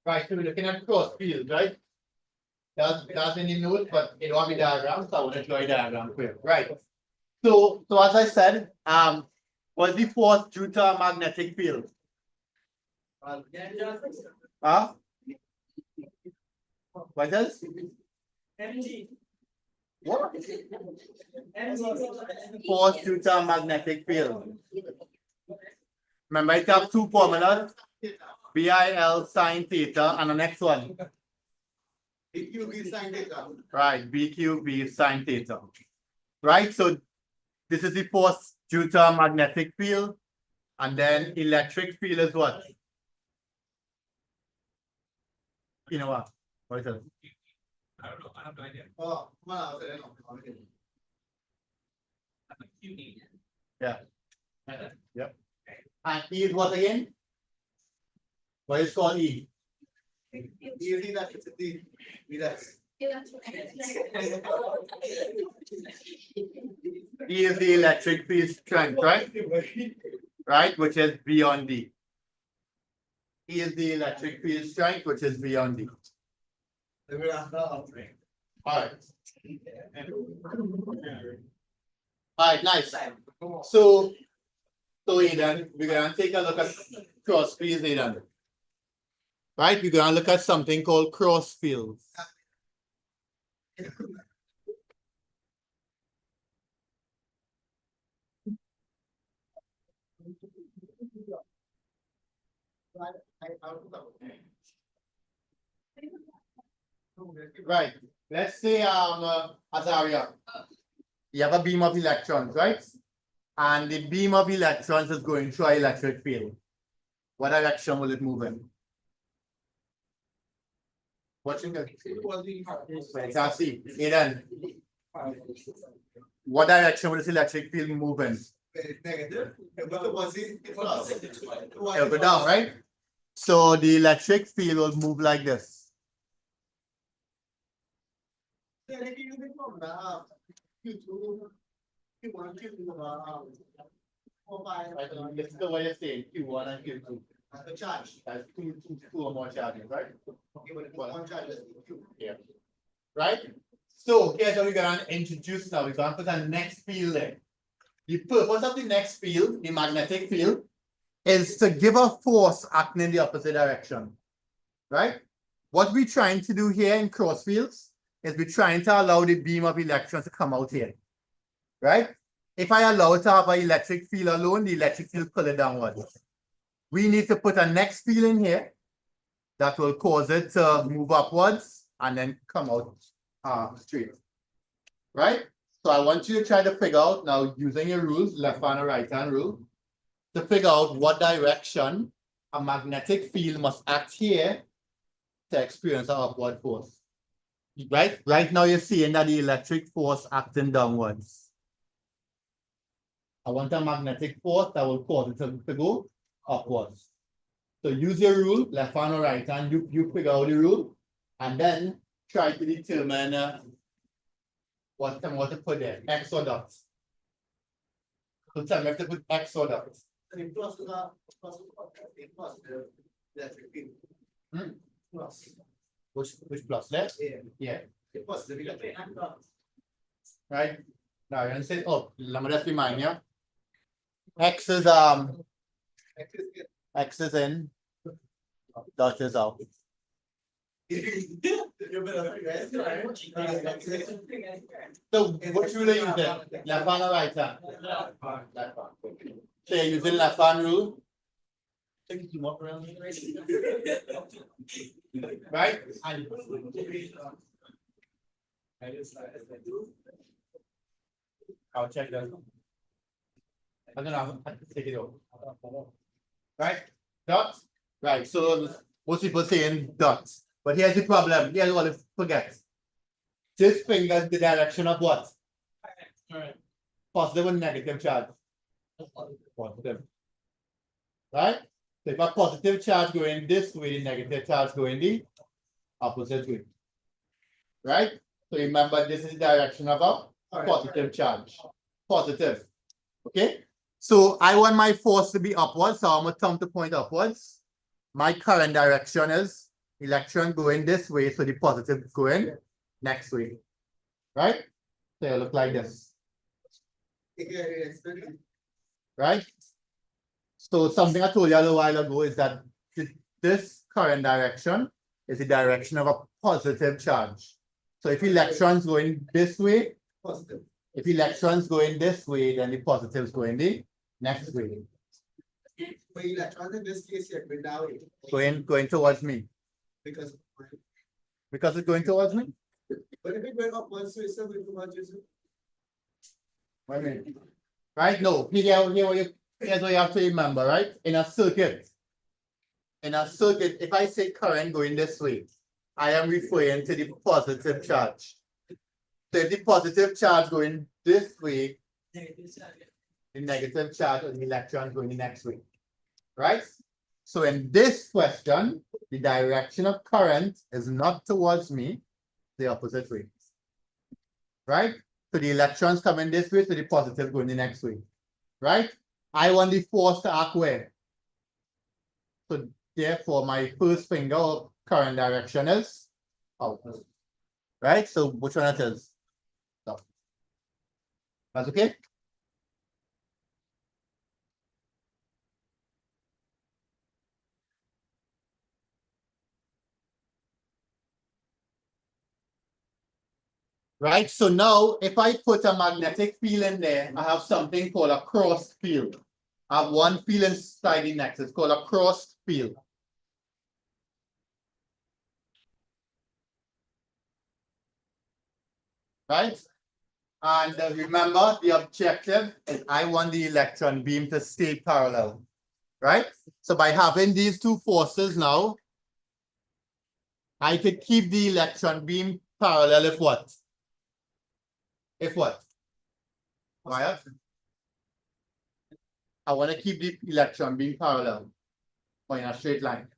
Right, so we're looking at cross fields, right? That's in the note, but it won't be diagram, so I want to draw a diagram for you. Right. So as I said, what's the force due to a magnetic field? Huh? What is? What? Force due to a magnetic field. Remember, it have two formulas, BIL sine theta, and the next one. BQB sine theta. Right, BQB sine theta. Right, so this is the force due to a magnetic field, and then electric field is what? You know what? What is it? I don't know. I have no idea. Oh, well, yeah. Yep. And E is what again? What is called E? E is the electric field strength, right? Right, which is V on D. E is the electric field strength, which is V on D. All right. All right, nice. So Aidan, we're gonna take a look at cross fields, Aidan. Right, we're gonna look at something called cross fields. Right. Let's say Azaria, you have a beam of electrons, right? And the beam of electrons is going through an electric field. What direction will it move in? Watching the see. Aidan, what direction will this electric field move in? Negative. It'll go down, right? So the electric field will move like this. This is the way you're saying Q1 and Q2. The charge. That's two or more charges, right? One charge is Q. Yeah. Right? So here's what we're going to introduce now. We're going to put the next field there. The purpose of the next field, the magnetic field, is to give a force acting in the opposite direction. Right? What we're trying to do here in cross fields is we're trying to allow the beam of electrons to come out here. Right? If I allow it to have an electric field alone, the electric field pull it downwards. We need to put a next field in here that will cause it to move upwards and then come out straight. Right? So I want you to try to figure out now using your rules, left hand or right hand rule, to figure out what direction a magnetic field must act here to experience an upward force. Right? Right now you're seeing that the electric force acting downwards. I want a magnetic force that will cause it to go upwards. So use your rule, left hand or right hand, you figure out the rule, and then try to determine what to put there, X or dot. So tell me if to put X or dot. Which plus there? Yeah. Right? Now you say, oh, let me just remind you. X is in, dot is out. So what rule are you using? Left hand or right hand? Left hand. So you're using left hand rule. Right? And I'll check that. I don't know. I have to take it over. Right? Dot? Right. So most people saying dots. But here's the problem. Here's what I forget. Just finger the direction of what? Positive and negative charge. Positive. Right? So if a positive charge going this way, the negative charge going the opposite way. Right? So remember, this is the direction of a positive charge. Positive. Okay? So I want my force to be upwards, so I'm going to turn to point upwards. My current direction is Electron going this way, so the positive is going next way. Right? So it'll look like this. Right? So something I told you a little while ago is that this current direction is the direction of a positive charge. So if electrons going this way, positive. If electrons going this way, then the positives going the next way. But electrons in this case here going that way. Going towards me. Because it's going towards me? but if it went up one so it's going towards you. Wait a minute. Right? No, here's what you have to remember, right? In a circuit, if I say current going this way, I am referring to the positive charge. So if the positive charge going this way, the negative charge or the electron going the next way. Right? So in this question, the direction of current is not towards me, the opposite way. Right? So the electrons coming this way, so the positive going the next way. Right? I want the force to act where? So therefore, my first finger of current direction is out. Right? So which one it is? So, that's okay? Right, so now if I put a magnetic field in there, I have something called a crossed field. I have one field inside the next, it's called a crossed field. Right? And remember, the objective is I want the electron beam to stay parallel. Right? So by having these two forces now, I could keep the electron beam parallel if what? If what? Right? I want to keep the electron beam parallel or in a straight line.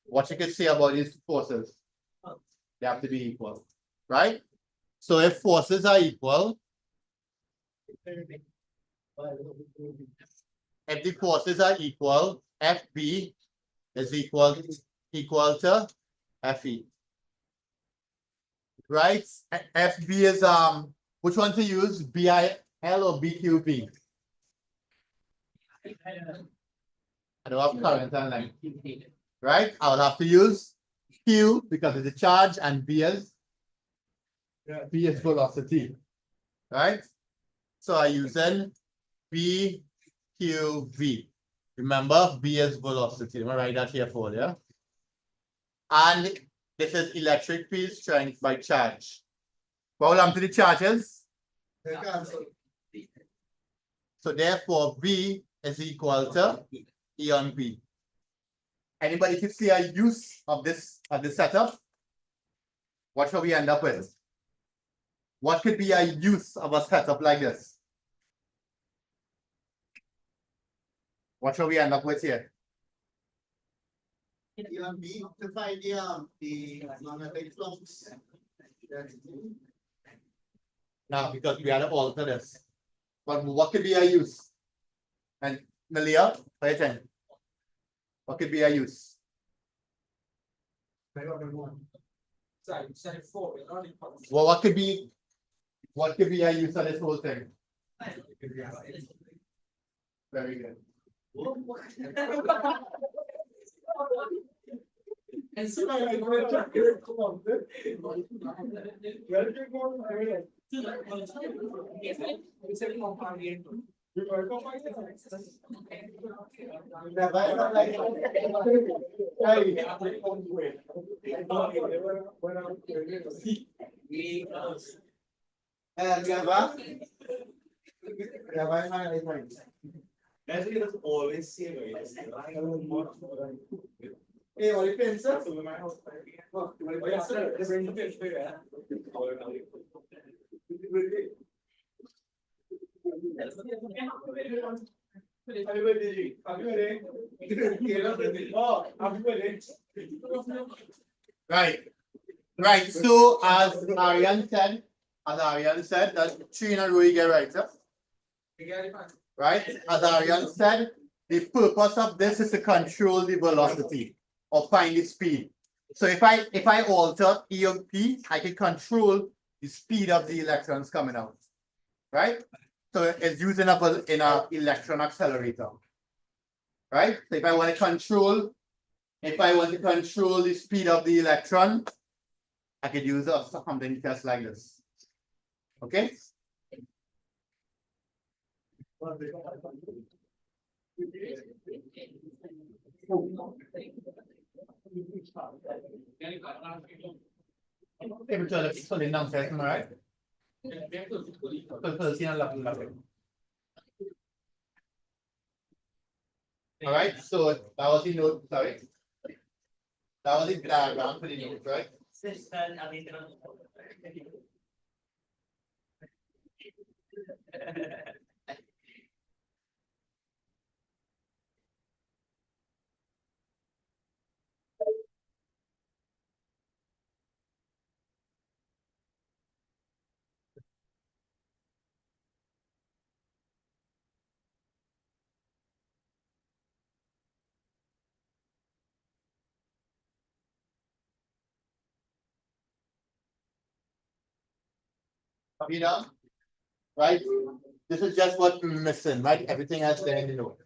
What you can say about these forces? They have to be equal, right? So if forces are equal, if the forces are equal, FB is equal to FE. Right? FB is which one to use? BIL or BQB? I don't have current and length. Right? I'll have to use Q because it's the charge and B is velocity. Right? So I use BQV. Remember, B is velocity. I'm gonna write that here for you. And this is electric field strength by charge. What will happen to the charges? So therefore, V is equal to E on P. Anybody can see a use of this setup? What shall we end up with? What could be a use of a setup like this? What shall we end up with here? To find the magnetic flux. Now, because we had to alter this. But what could be a use? And Malia, pay attention. What could be a use? Well, what could be a use of this whole thing? Very good. Right. So as Ariane said, that's 3 in a row you get right, sir. Right? As Ariane said, the purpose of this is to control the velocity or find the speed. So if I alter E of P, I can control the speed of the electrons coming out. Right? So it's used in a electron accelerator. Right? So if I want to control the speed of the electron, I could use something just like this. Okay? Able to explain downstairs, am I right? All right, so that was the note, sorry. That was the diagram for the note, right? Copy down, right? This is just what we're missing, right? Everything else there in the note.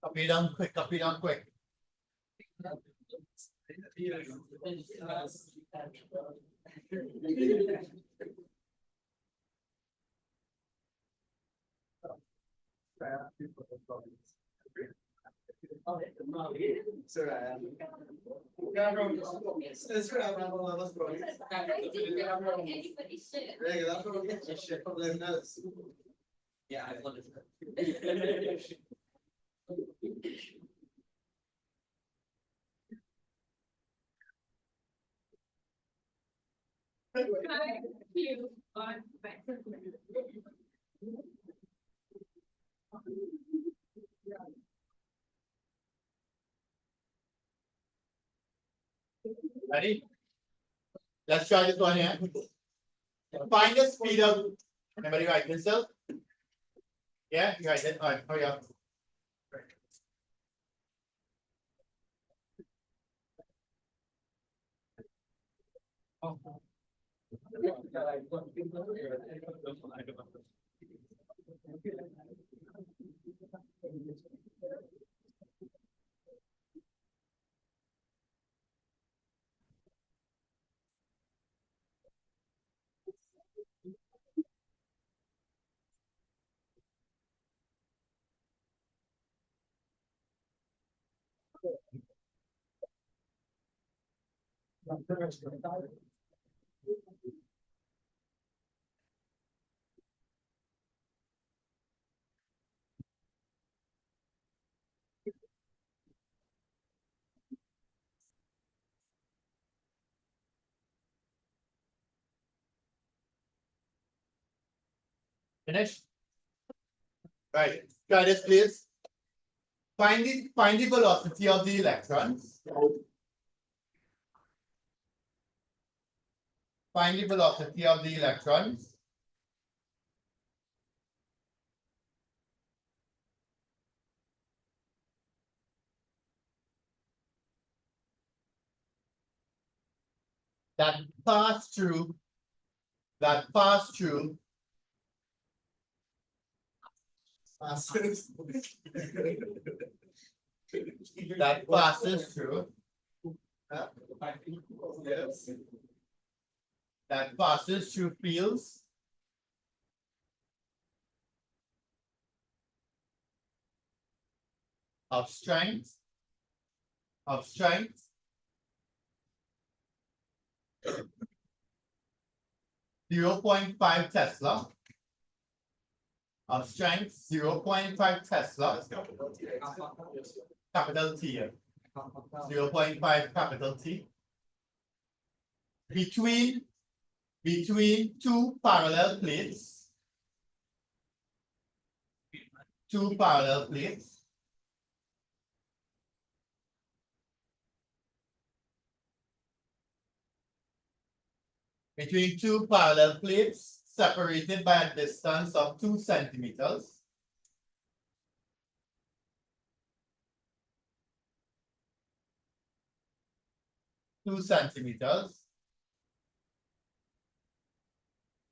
Copy down quick. Yeah, I love it. Ready? Let's try this one here. Find the speed of, anybody write this up? Yeah, you write it, all right, hurry up. Finish? Right, try this please. Find the velocity of the electrons. Find the velocity of the electrons. That pass through that pass through Passes. that passes through Yes. that passes through fields of strength 0.5 Tesla of strength 0.5 Tesla, capital T here, 0.5 capital T, between two parallel plates, separated by a distance of 2 centimeters.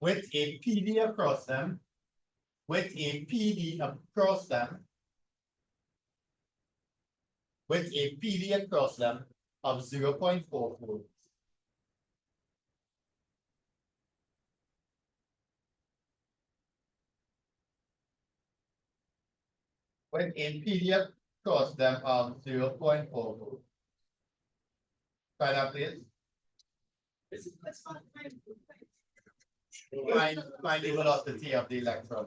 With a PD across them, with a PD across them of 0.4 volts. With a PD across them of 0.4 volts. Try that, please. Find the velocity of the electron.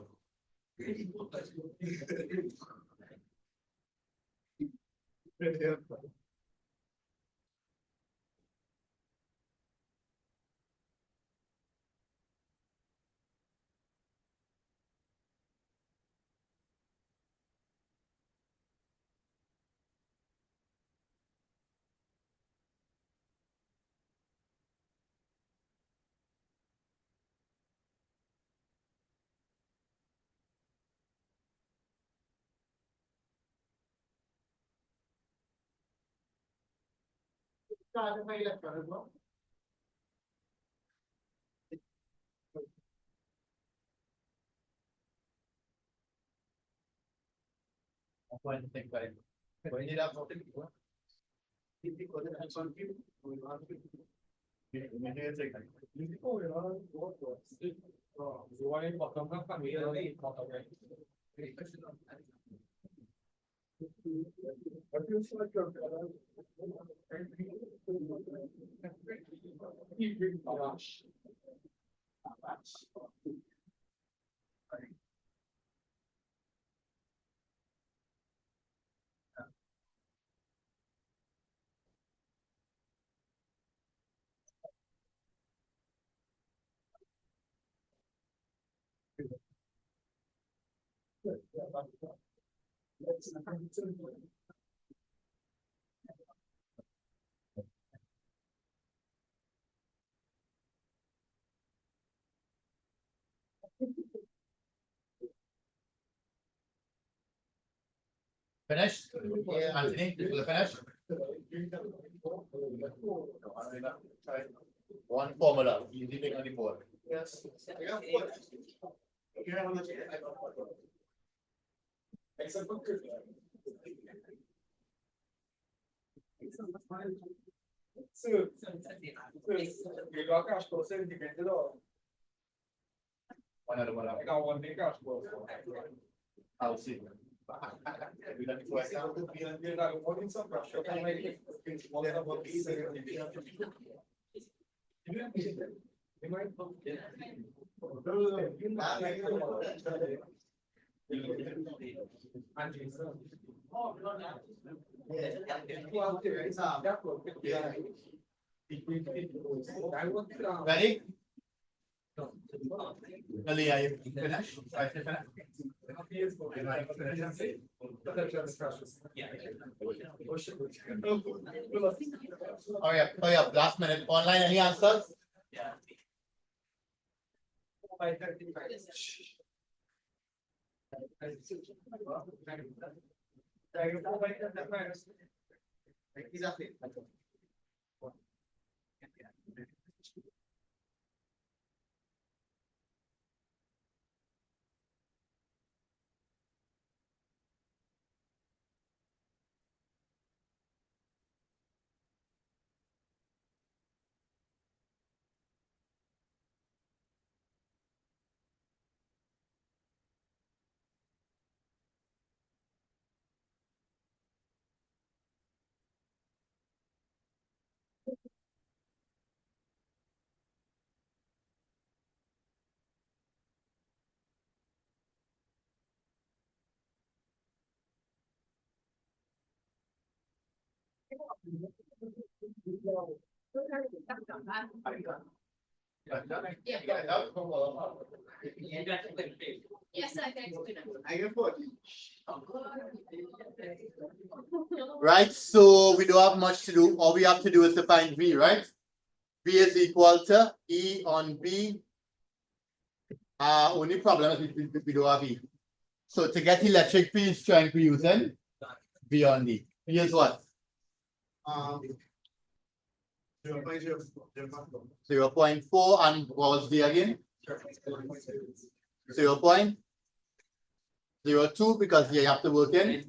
Finished? Anthony, did you finish? One formula, easy thing on the board. Yes. Except for I'll see. Ready? Ali, are you finished? I finished. Hurry up, last minute. Online, any answers? Yeah. Exactly. Yes, I think. I get 40. Right, so we don't have much to do. All we have to do is to find V, right? V is equal to E on B. Only problem is we don't have E. So to get electric field strength, we're using V on D. V is what? 0.04. 0.4 and what was D again? 0.02 because you have to work in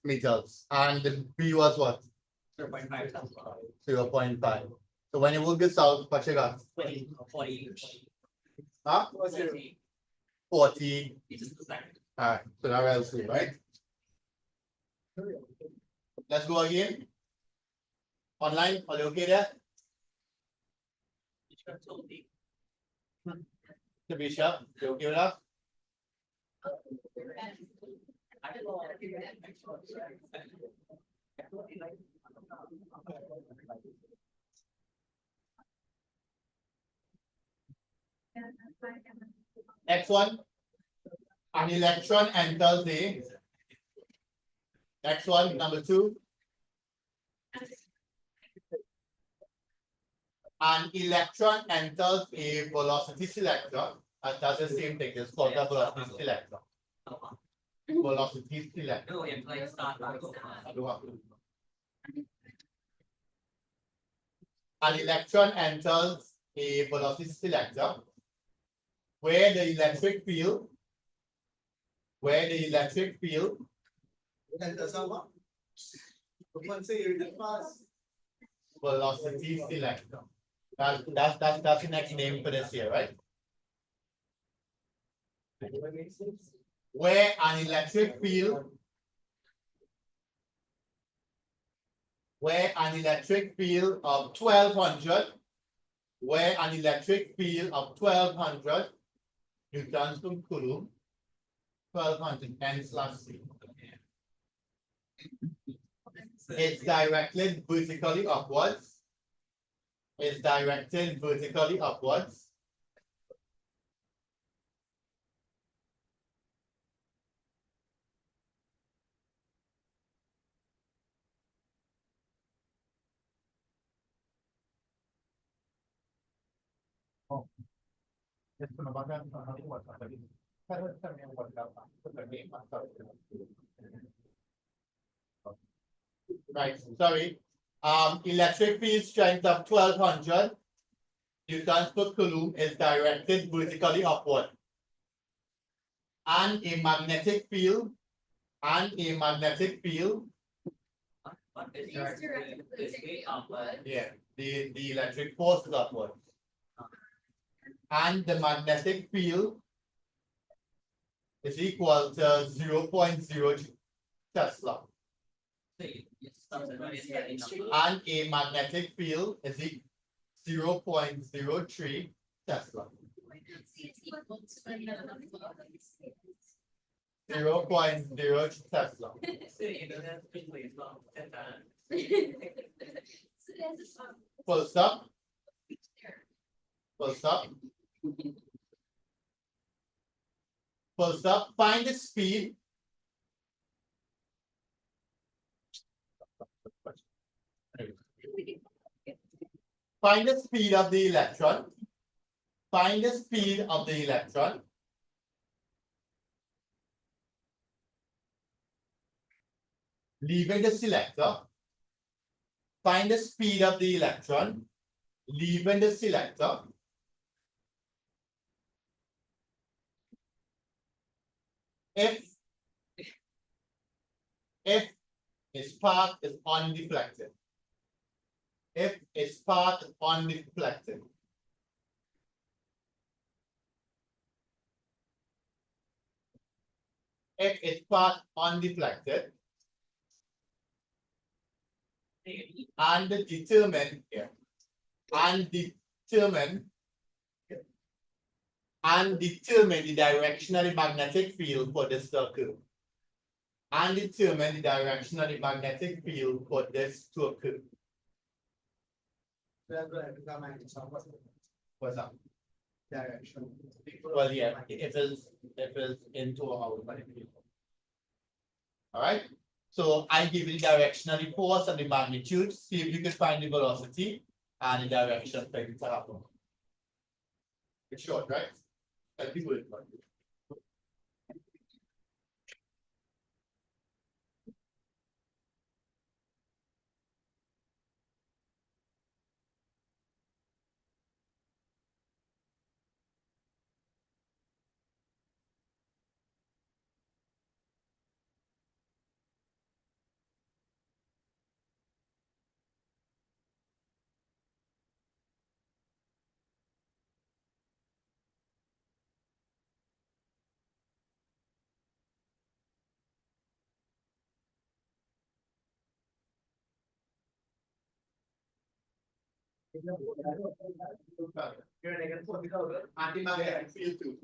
meters. And the B was what? 0.5. So when you work this out, what you got? 40. Huh? 40. Alright, so that else here, right? Let's go again. Online, are you okay there? Tabisha, you okay with that? X1, an electron enters the X1, number 2. An electron enters a velocity selector, and that's the same thing. It's called a velocity selector. Velocity selector. An electron enters a velocity selector where the electric field And that's how once a year that pass. velocity selector. That's the next name for this here, right? Where an electric field of 1200 newtons per coulomb, 1200 N/C. It's directed vertically upwards. Right, sorry. Electric field strength of 1200 newtons per coulomb is directed vertically upward. And a magnetic field yeah, the electric force is upward. And the magnetic field is equal to 0.0 Tesla. And a magnetic field is 0.03 Tesla. 0.0 Tesla. Full stop. Find the speed. Find the speed of the electron. Leaving the selector. Find the speed of the electron leaving the selector. If its path is undeflected. If its path is undeflected. If its path undeflected. And determine here. And determine the direction of the magnetic field for this circle. and determine the direction of the magnetic field for this to occur. What's up? Direction. Well, yeah, if it's into our magnetic field. All right. So I give you the direction of the force and the magnitude. See if you can find the velocity and the direction for it to happen. It's short, right? I think we'll. Anti-magnetic field too.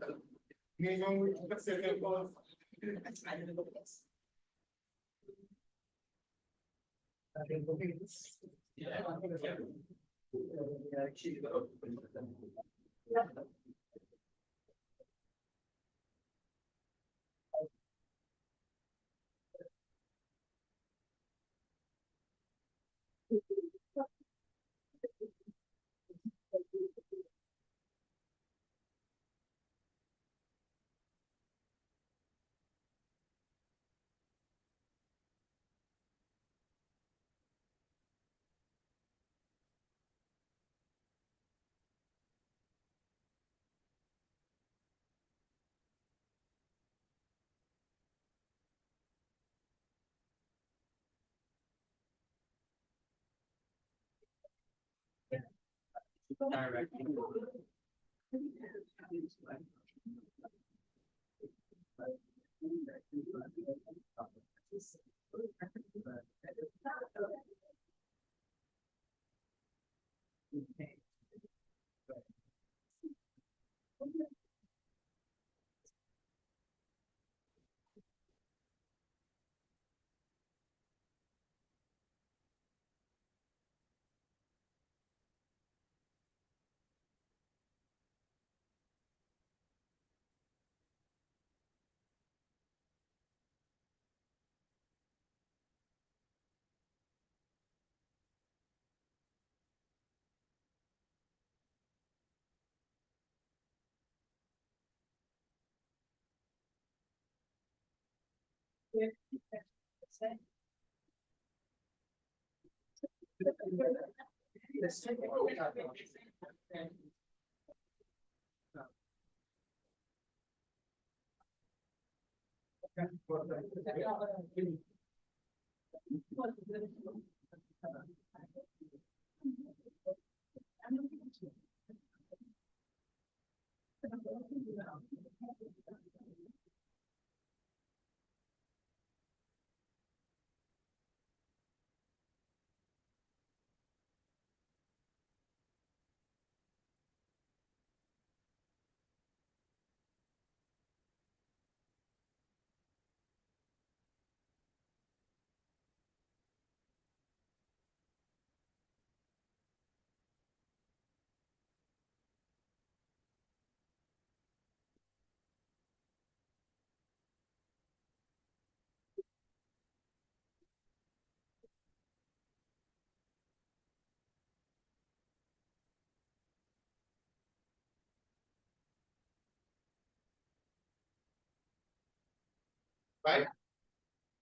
Right?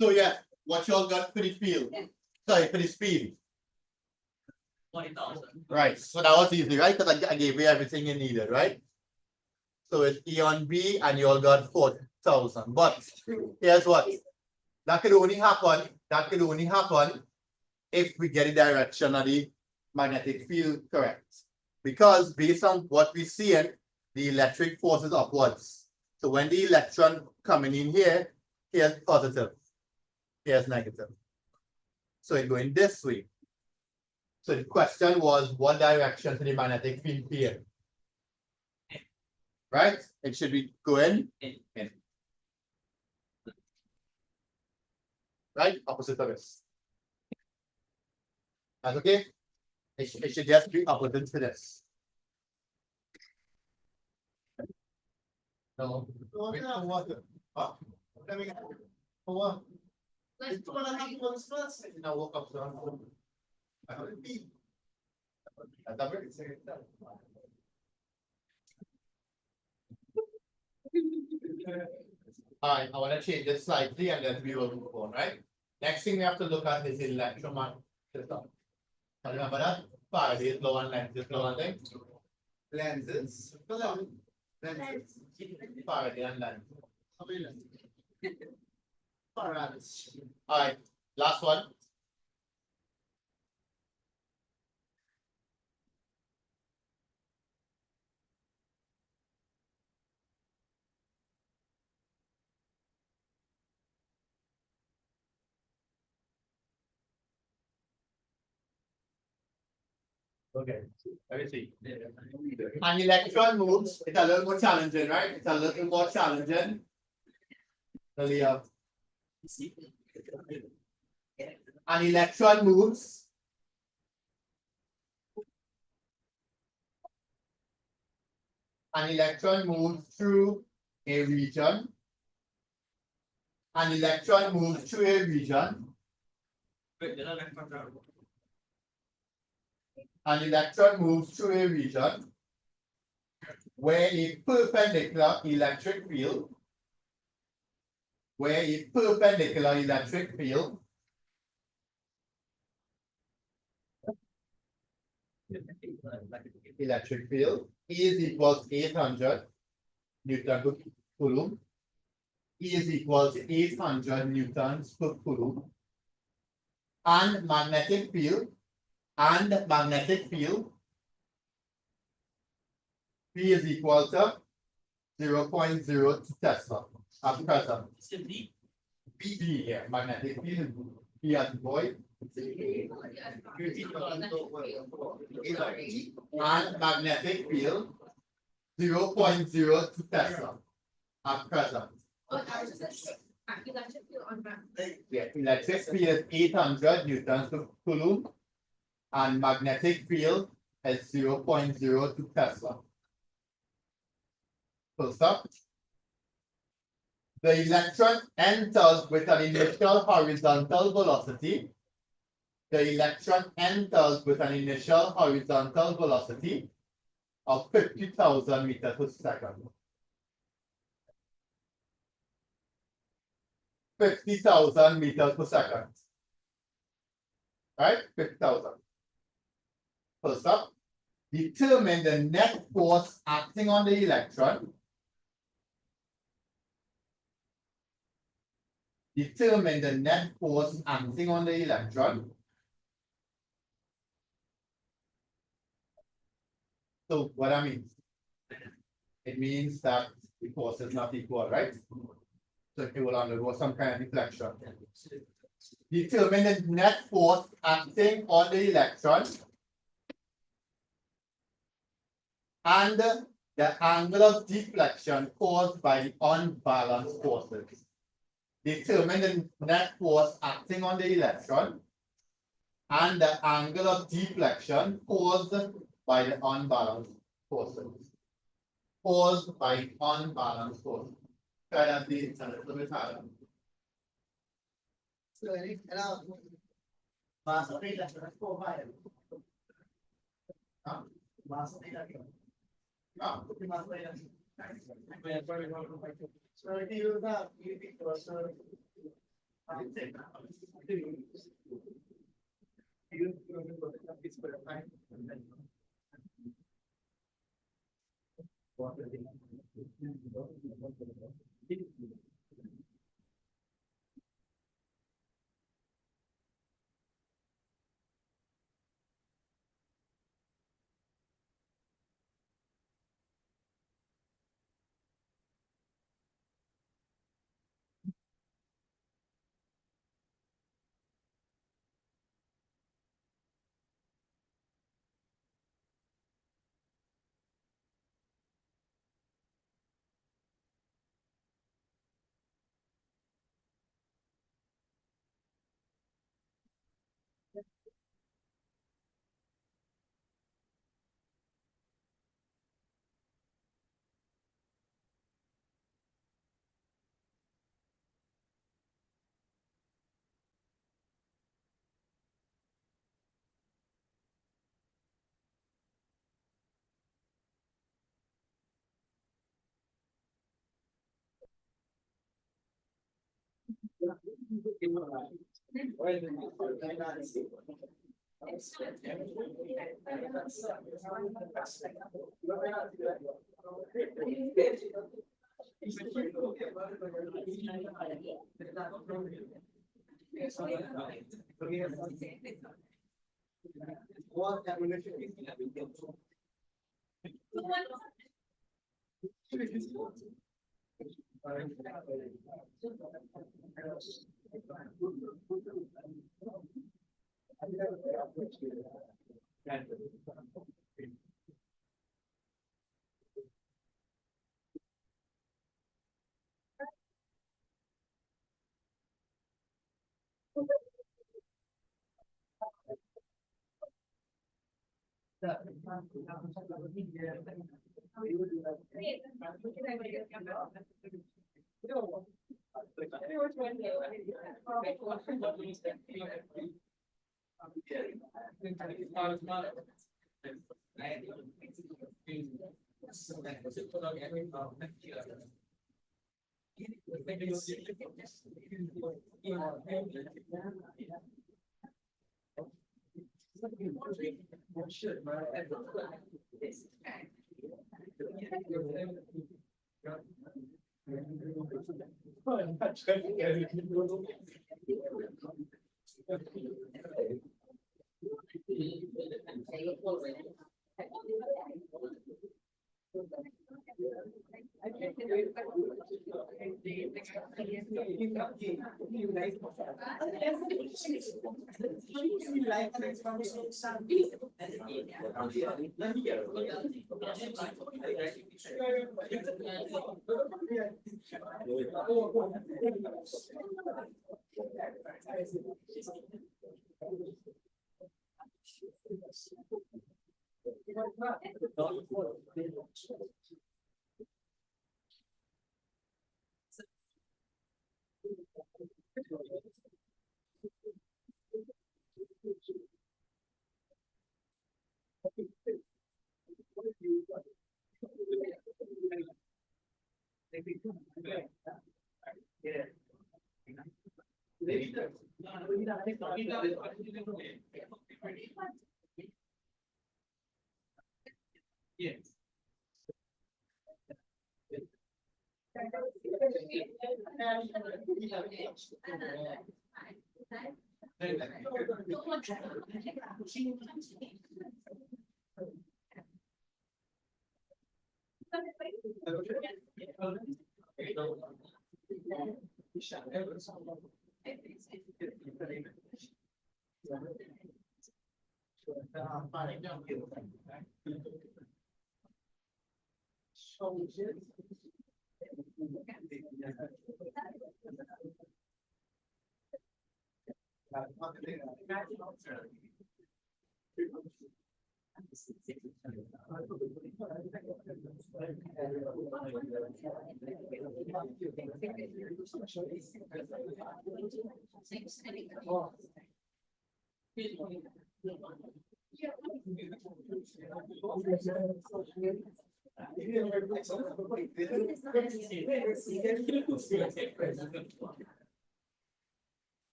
So yeah, what y'all got for the field? Sorry, for the speed. 20,000. Right, so that was easy, right? Because I gave you everything you needed, right? So it's E on B and you all got 4,000. But here's what. That could only happen if we get the direction of the magnetic field correct. Because based on what we see in, the electric force is upwards. So when the electron coming in here, here's positive, here's negative. So it's going this way. So the question was, what direction to the magnetic field here? Right? It should be going In. in. right? Opposite of this. That's okay? It should just be opposite to this. No. For Let's do one happy ones first. now walk up to I don't be. That's very serious. Alright, I want to change this slightly and then we will move on, right? Next thing we have to look at is electromagnetism. Remember that? Faraday's law and Lenz's law and things. Lenses. Lenses. Faraday and Lenz. Faraday. Alright, last one. Okay, let me see. An electron moves, it's a little more challenging, right? It's a little more challenging. An electron moves. An electron moves through a region. An electron moves through a region. An electron moves through a region where a perpendicular electric field is equals 800 Newton per Coulomb. E is equals 800 newtons per Coulomb. And magnetic field P is equal to 0.02 Tesla at present. B here, magnetic field, P as boy. And magnetic field 0.02 Tesla at present. Yeah, electric field is 800 newtons per Coulomb and magnetic field is 0.02 Tesla. Full stop. The electron enters with an initial horizontal velocity. The electron enters with an initial horizontal velocity of 50,000 meters per second. 50,000 meters per second. Right? 50,000. First up, determine the net force acting on the electron. Determine the net force acting on the electron. So what I mean? It means that the force is not equal, right? So it will undergo some kind of deflection. Determine the net force acting on the electron and the angle of deflection caused by the unbalanced forces. Determine the net force acting on the electron and the angle of deflection caused by the unbalanced forces. Caused by unbalanced forces. Try that a little bit harder. So, mass of electron is 4 by mass of electron. No. Mass of electron. So if you do that, you think also.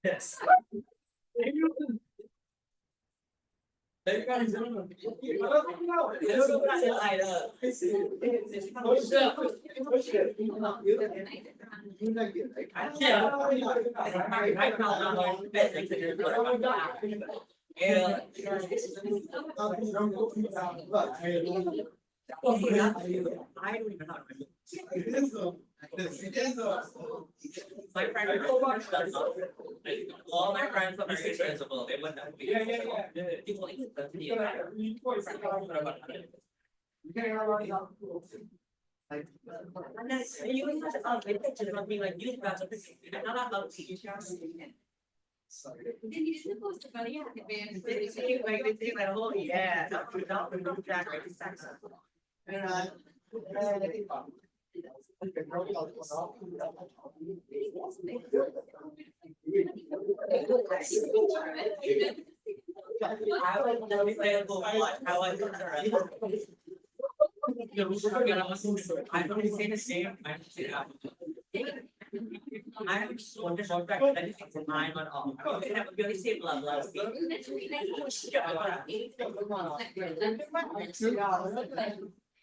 Yes. My friend, all my friends are very sensible. They wouldn't have people like and then you have to update pictures of me like you got something. I'm not about to teach you. Yeah, I don't say the same. I'm so disrespectful that it's mine on all. We have a very same level of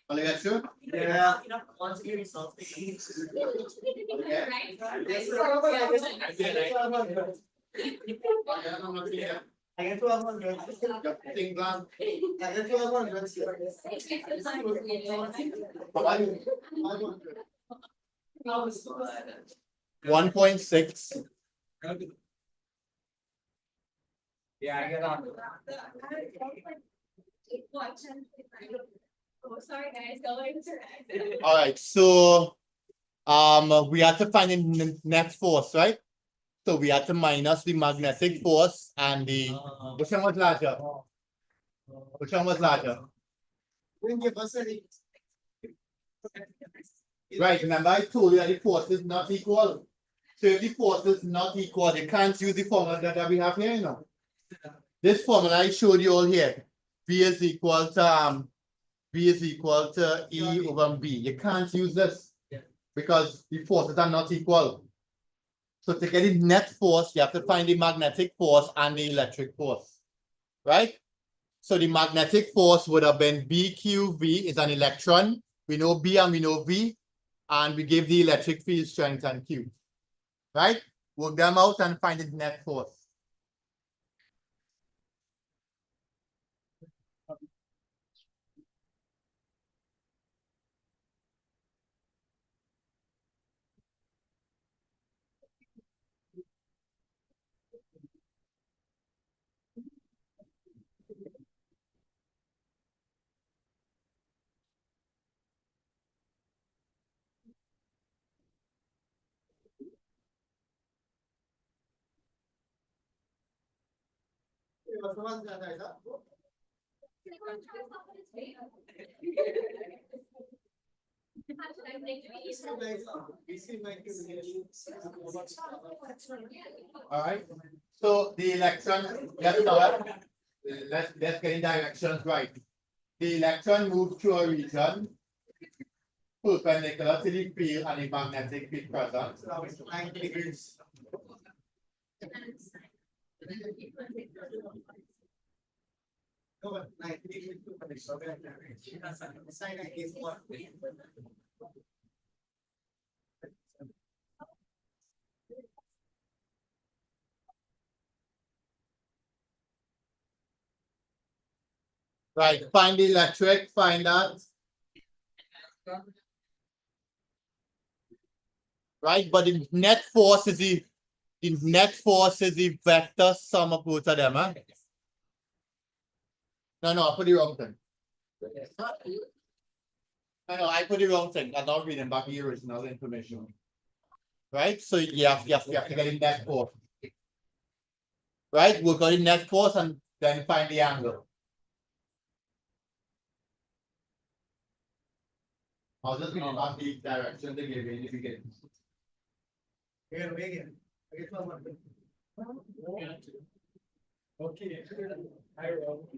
Allegation? Yeah. Once you results. Okay. I get 1200. Think blank. I get 1200. How about you? 500. 1.6. Yeah, I get on. Oh, sorry, guys. Go into All right, so we had to find the net force, right? So we had to minus the magnetic force and the which one was larger? Which one was larger? Bring your bursary. Right, remember I told you that the force is not equal. So if the force is not equal, you can't use the formula that we have here, you know. This formula I showed you all here. V is equal to E over B. You can't use this because the forces are not equal. So to get the net force, you have to find the magnetic force and the electric force, right? So the magnetic force would have been BQV is an electron. We know B and we know V, and we give the electric field strength and Q, right? Work them out and find the net force. All right. So the electron, let's get in directions right. The electron moves through a region perpendicular to the field and the magnetic field present. 90 degrees. No, 90 degrees. Sine is 1. Right, find the electric, find that. Right, but the net force is the vector sum of both of them, huh? No, I put the wrong thing. No, I put the wrong thing. I'm not reading back the original information. Right, so you have to get in net force. Right, we'll go in net force and then find the angle. I'll just read back the direction they gave you in the beginning. Again. I get 1200. Okay. I wrote.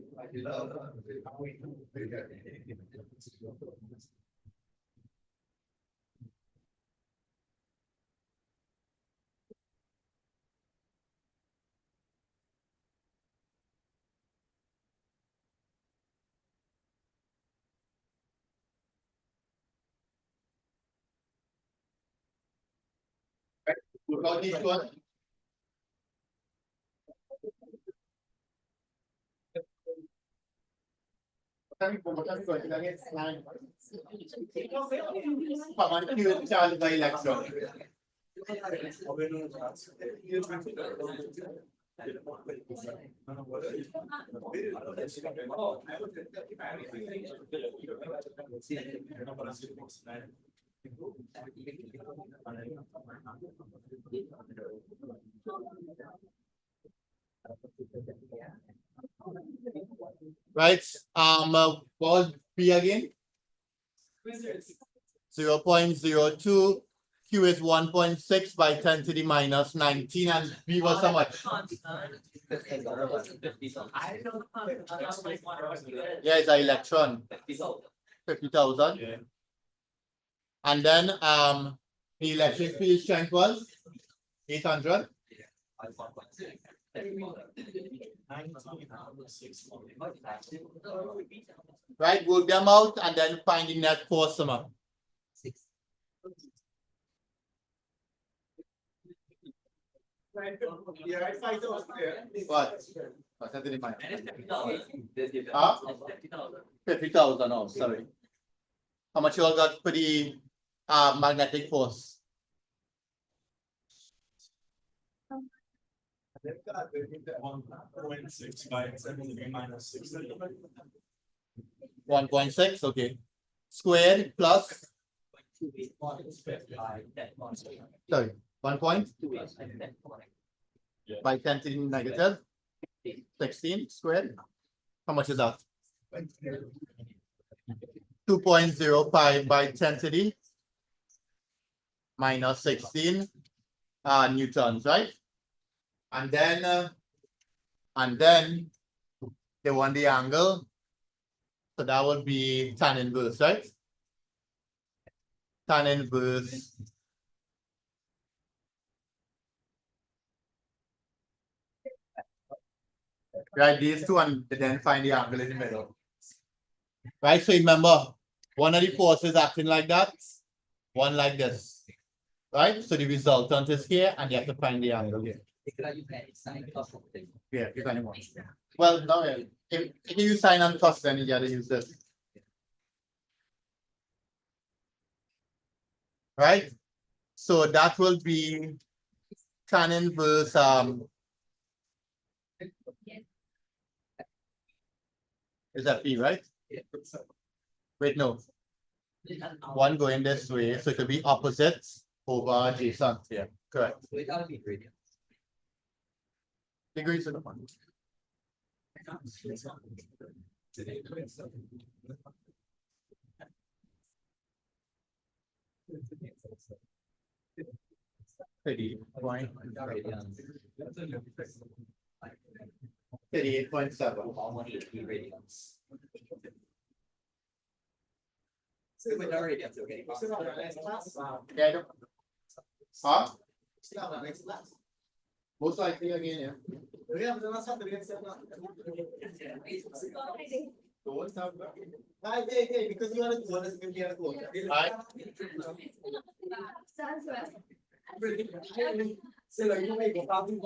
We'll go this one. Charged by electron. Right, what was B again? 0.02. Q is 1.6 by 10 to the minus 19, and B was how much? Yeah, it's an electron. 50,000. Yeah. And then the electric field strength was 800. Right, work them out and then find the net force sum. Yeah, 5,000 there. What? Centimeter minus. And it's 50,000. Huh? 50,000. 50,000. Oh, sorry. How much you all got for the magnetic force? They've got 1.6 by 7 minus 6. 1.6. Okay. Squared plus. Sorry. 1 point by 10 to the negative 16 squared. How much is that? 2.05 by 10 to the minus 16 newtons, right? And then they want the angle. So that would be tan inverse, right? Tan inverse. Right, these two, and then find the angle in the middle. Right, so remember, one of the forces acting like that, one like this. Right, so the resultant is here, and you have to find the angle here. Yeah, if anyone. Well, no, if you use sine and cos, then you gotta use this. Right, so that will be tan inverse is that P, right? Wait, no. One going this way, so it could be opposites over adjacent. Yeah, correct. Degrees of the one. Thirty point. 38.7. Yeah, I don't. Huh? Most likely again, yeah. Hey, because you want to go, let's give you a go. Right. So like you make a thousand.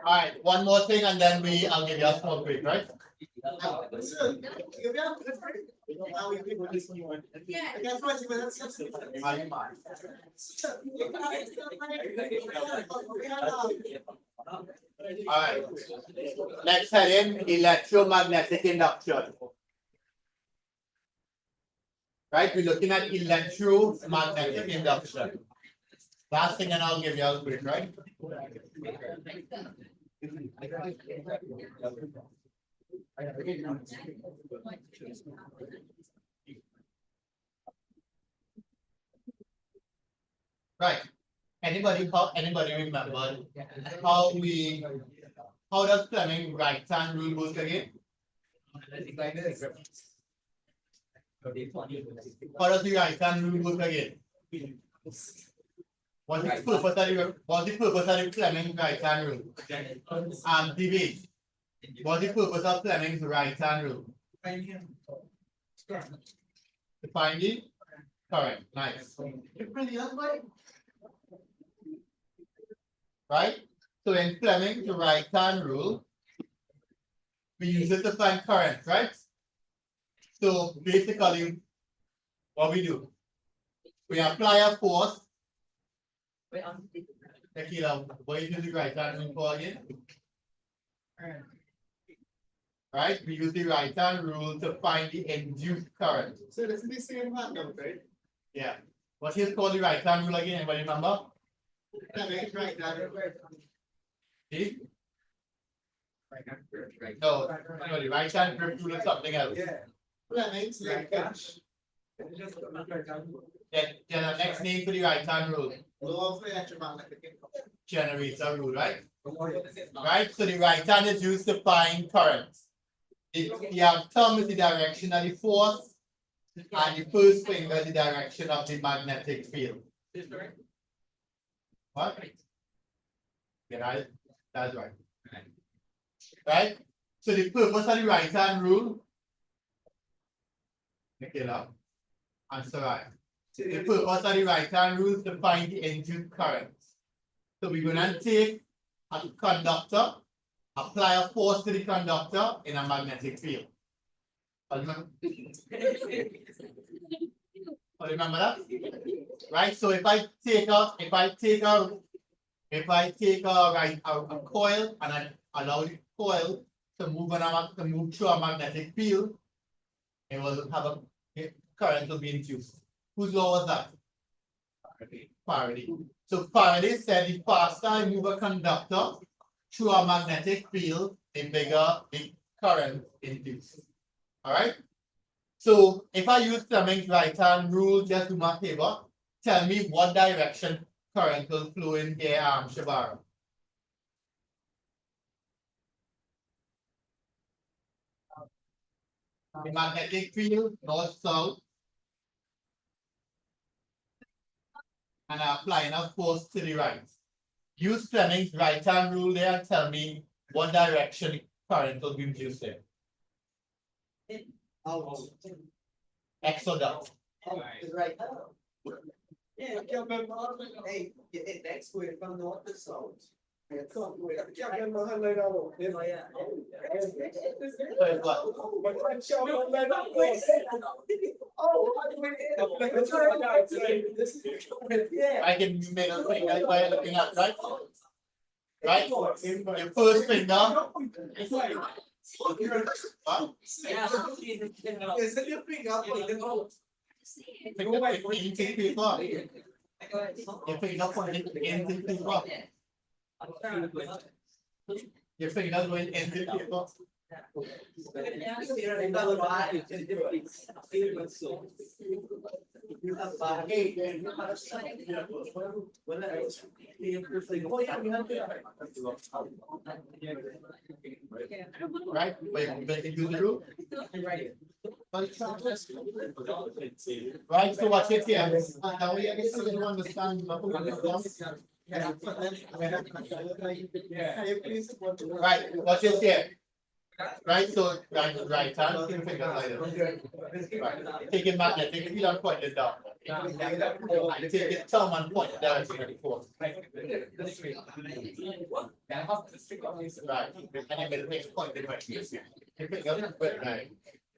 All right, one more thing, and then I'll give you a small break, right? All right. Next heading, electromagnetic induction. Right, we're looking at electromagnetic induction. Last thing, and I'll give you a break, right? Right. Anybody remember how does Fleming right hand rule work again? How does the right hand rule work again? What's the purpose of the Fleming right hand rule? Debate. What's the purpose of Fleming's right hand rule? To find the current. Nice. Right? So in Fleming's right hand rule, we use it to find current, right? So basically, what we do, we apply a force. What you use the right hand rule for again? Right? We use the right hand rule to find the induced current. So this is the same one, right? Yeah. What is called the right hand rule again? Anybody remember? Right. See? No, the right hand grip rule is something else. Yeah. Fleming's like cash. Then the next name for the right hand rule. Law of electromagnetic. Generator rule, right? Right? So the right hand is used to find current. The term is the direction of the force, and the first finger the direction of the magnetic field. What? Yeah, that's right. Right? So the purpose of the right hand rule, Michaela, answer right. The purpose of the right hand rule is to find the induced current. So we're going to take a conductor, apply a force to the conductor in a magnetic field. Remember that? Right? So if I take a coil and I allow the coil to move through a magnetic field, it will have a current will be induced. Whose law was that? Faraday. So Faraday said the faster I move a conductor through a magnetic field, the bigger the current induced. Alright? So if I use Fleming's right hand rule, just do my favor, tell me what direction current will flow in here, Shabara. The magnetic field, north, south. And I'm applying a force to the right. Use Fleming's right hand rule there and tell me what direction current will be induced in. X or down? Right. Yeah, hey, it next way from north to south. So it's what? I can make a thing that's why you're looking at, right? Right? Your first finger. What? Isn't your finger pointing out? Finger pointing people. Your finger pointing into people. Your finger going into people. Right? Wait, you the rule? Right, so watch it here. Now we understand. Right, watch it here. Right, so right hand, two fingers like this. Right, take it magnetic field and point it down. And take it thumb and point it down to the force. Right, and you better make point it right. You pick up with right.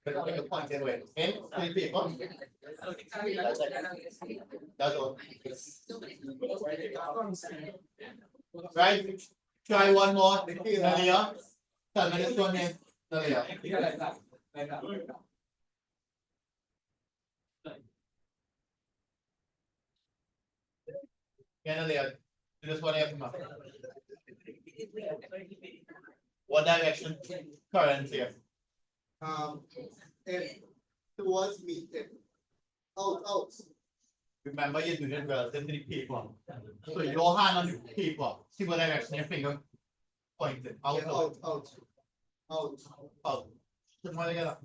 Better make a point it way. In three people. That's all. Right, try one more. Nadia. Tell me this one is Nadia. Yeah, Nadia. Do this one here from up. What direction current here? Towards me. Out. Remember you do it relative to the paper. So your hand on the paper. See what direction your finger pointed. Out. Put them all together.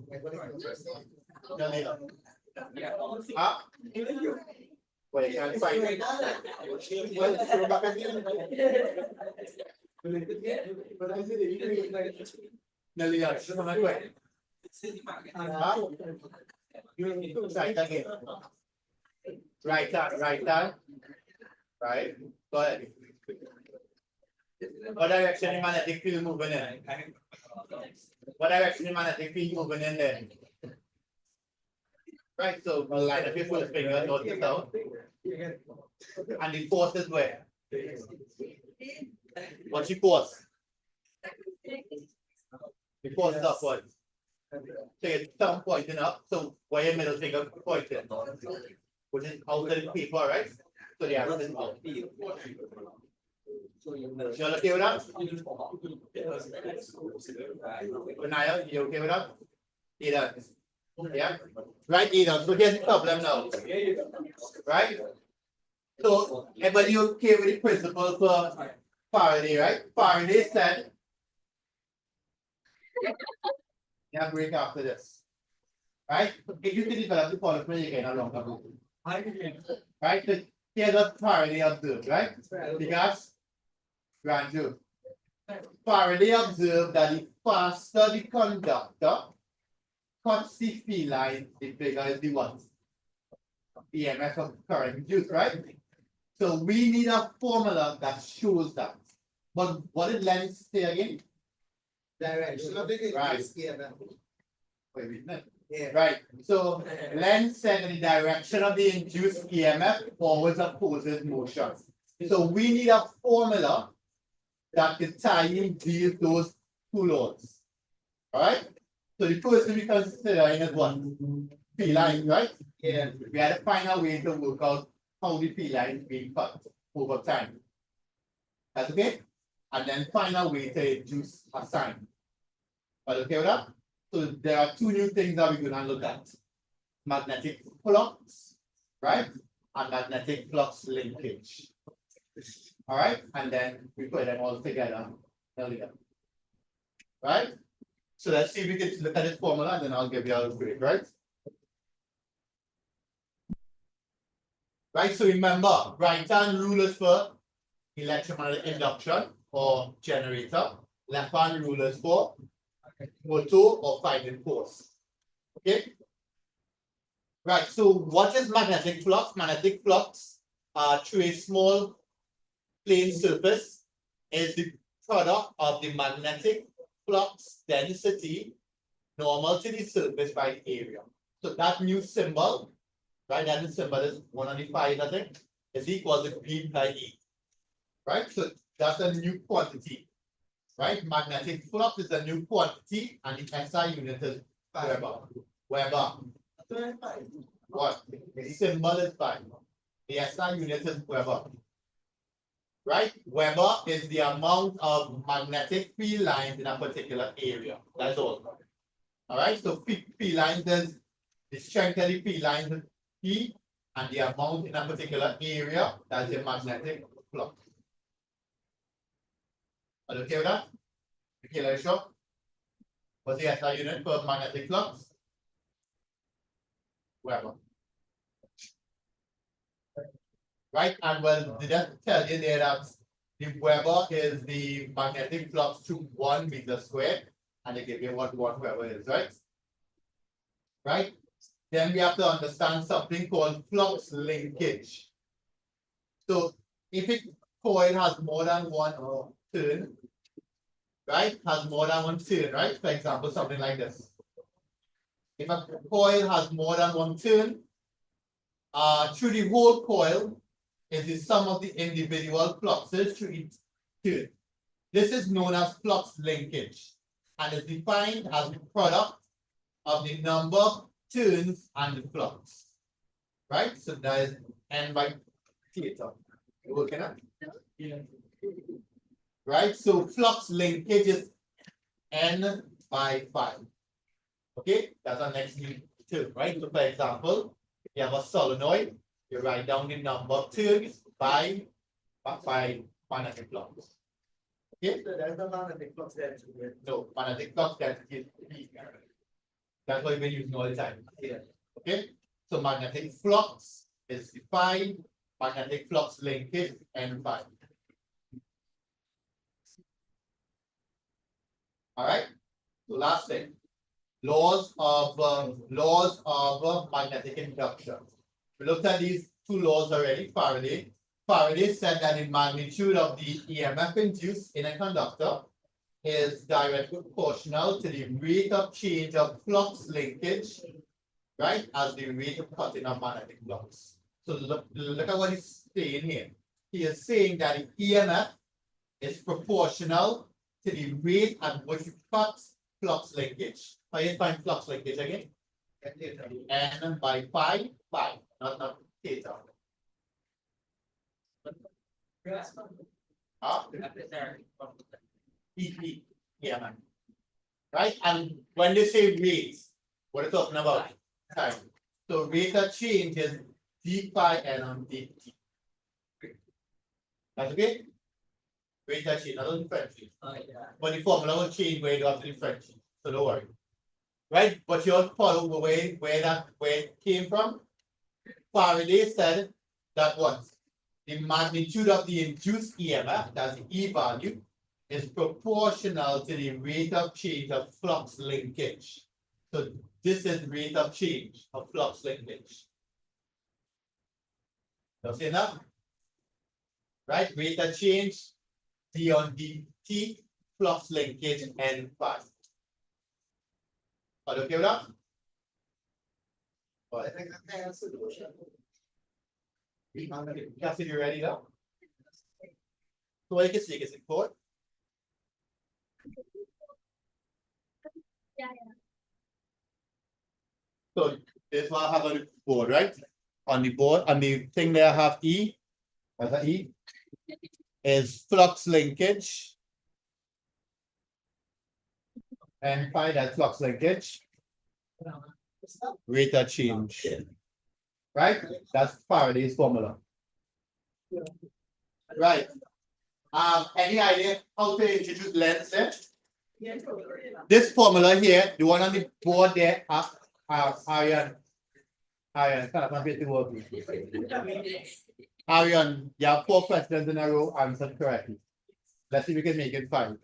Nadia. Ah. Wait, can't find it. Nadia, come on, wait. Right again. Right hand. Right. Go ahead. What direction the magnetic field moving in? What direction the magnetic field moving in there? Right, so line up your first finger, north to south. And the force is where? What's the force? The force is upwards. So your thumb pointing up, so where your middle finger pointing, which is out of the paper, right? So the arrow is out. You're okay with that? Benaya, you okay with that? Either. Yeah? Right, either. So here's the problem now. Right? So, everybody okay with the principle for Faraday, right? Faraday said, yeah, break after this. right? If you can develop the policy, you can no longer go. Hydrogen. Right? So here's what Faraday observed, right? Because Grandeur. Faraday observed that the faster the conductor cuts the field line, the bigger is the what? EMF of current induced, right? So we need a formula that shows that. But what did Lenz say again? Direction of the Right. EMF. Wait, wait, no. Yeah. Right. So Lenz said that the direction of the induced EMF always opposes motion. So we need a formula that can tie in those two laws. Alright? So the first thing we consider is what? P line, right? Yeah. We had to find a way to work out how the P line is being cut over time. That's okay? And then find a way to induce a sign. But okay with that? So there are two new things that we're going to look at. Magnetic flux, right? And magnetic flux linkage. Alright? And then we put them all together earlier. Right? So let's see if we can look at this formula and then I'll give you a grade, right? Right, so remember, right hand rule is for electromagnetic induction or generator. Left hand rule is for motor or finding force. Okay? Right, so what is magnetic flux? Magnetic flux through a small plane surface is the product of the magnetic flux density normal to the surface by the area. So that new symbol, right? That new symbol is 105, I think, is equal to P by E. Right? So that's a new quantity. Right? Magnetic flux is a new quantity and the SI unit is Weber. Weber. What? The symbol is 5. The SI unit is Weber. Right? Weber is the amount of magnetic field lines in a particular area. That's all. Alright, so field lines is the strength of the field lines is P and the amount in a particular area, that's a magnetic flux. Are you okay with that? Okay, let's show. What's the SI unit for magnetic flux? Weber. Right, and well, did I tell you there that the Weber is the magnetic flux to 1 meter squared, and they give you what 1 Weber is, right? Right? Then we have to understand something called flux linkage. So if a coil has more than one turn, right? Has more than one turn, right? For example, something like this. If a coil has more than one turn, through the whole coil is the sum of the individual fluxes through each turn. This is known as flux linkage and is defined as the product of the number of turns and the flux. Right? So that is N by theta. You working out? Yeah. Right? So flux linkage is N by 5. Okay, that's our next new term, right? So for example, you have a solenoid, you write down the number of turns by magnetic flux. Okay? So there's no magnetic flux density. No, magnetic flux density is P. That's what we've been using all the time. Yeah. Okay? So magnetic flux is defined, magnetic flux linkage N5. All right. So last thing, laws of magnetic induction. We looked at these two laws already. Faraday said that the magnitude of the EMF induced in a conductor is directly proportional to the rate of change of flux linkage, right, as the rate of cutting of magnetic flux. So look at what he's saying here. He is saying that the EMF is proportional to the rate at which it cuts flux linkage. How you find flux linkage again? N by 5, not theta. EP, yeah, man. Right? And when they say rates, what are they talking about? Time. So rate of change is d pi n on dt. That's okay? Rate of change, not differentiate. But the formula will change when you have to differentiate. So don't worry. right? But you follow where it came from. Faraday said that what? The magnitude of the induced EMF, that's the E value, is proportional to the rate of change of flux linkage. So this is rate of change of flux linkage. That's enough? Right? Rate of change, D on dt, flux linkage, N phi. Are you okay with that? I think that's the solution. Cassie, you ready now? So what you can see is it code? Yeah, So this one I have on the board, right? On the board, on the thing there I have E, as a E, is flux linkage. And find that flux linkage, rate of change. Right? That's Faraday's formula. Right. Any idea how to introduce lens there? This formula here, the one on the board there, Arian, kind of a bit to work with. Arian, you have 4 questions in a row, answered correctly. Let's see if we can make it 5.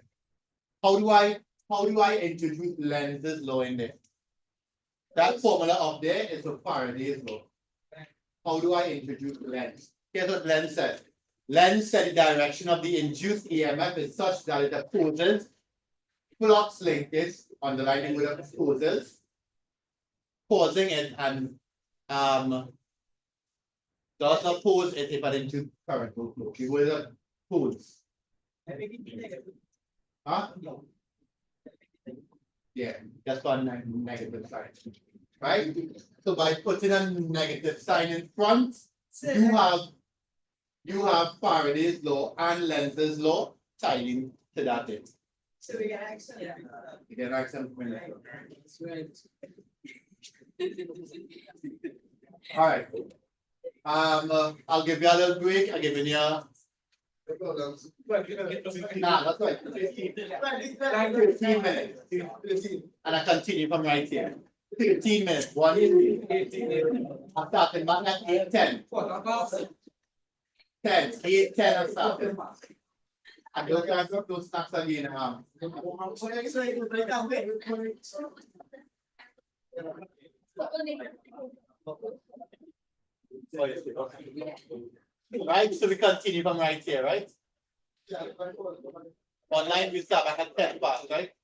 How do I introduce Lenz's law in there? That formula up there is a Faraday's law. How do I introduce Lenz? Here's what Lenz said. Lenz said the direction of the induced EMF is such that it opposes flux linkage, underlining with opposes, causing it and does oppose it if an induced current will flow. We will oppose. Huh? Yeah, that's one negative sign. Right? So by putting a negative sign in front, you have Faraday's law and Lenz's law tied to that bit. So we get accent. You get accent. All right. I'll give you a little break. I'll give you a that's right. 15 minutes. And I continue from right here. 15 minutes. 1 I'm starting back at 8:10. 10, 8:10 I'm starting. I don't have those snacks again. Right, so we continue from right here, right? Online we start back at 10 past, right?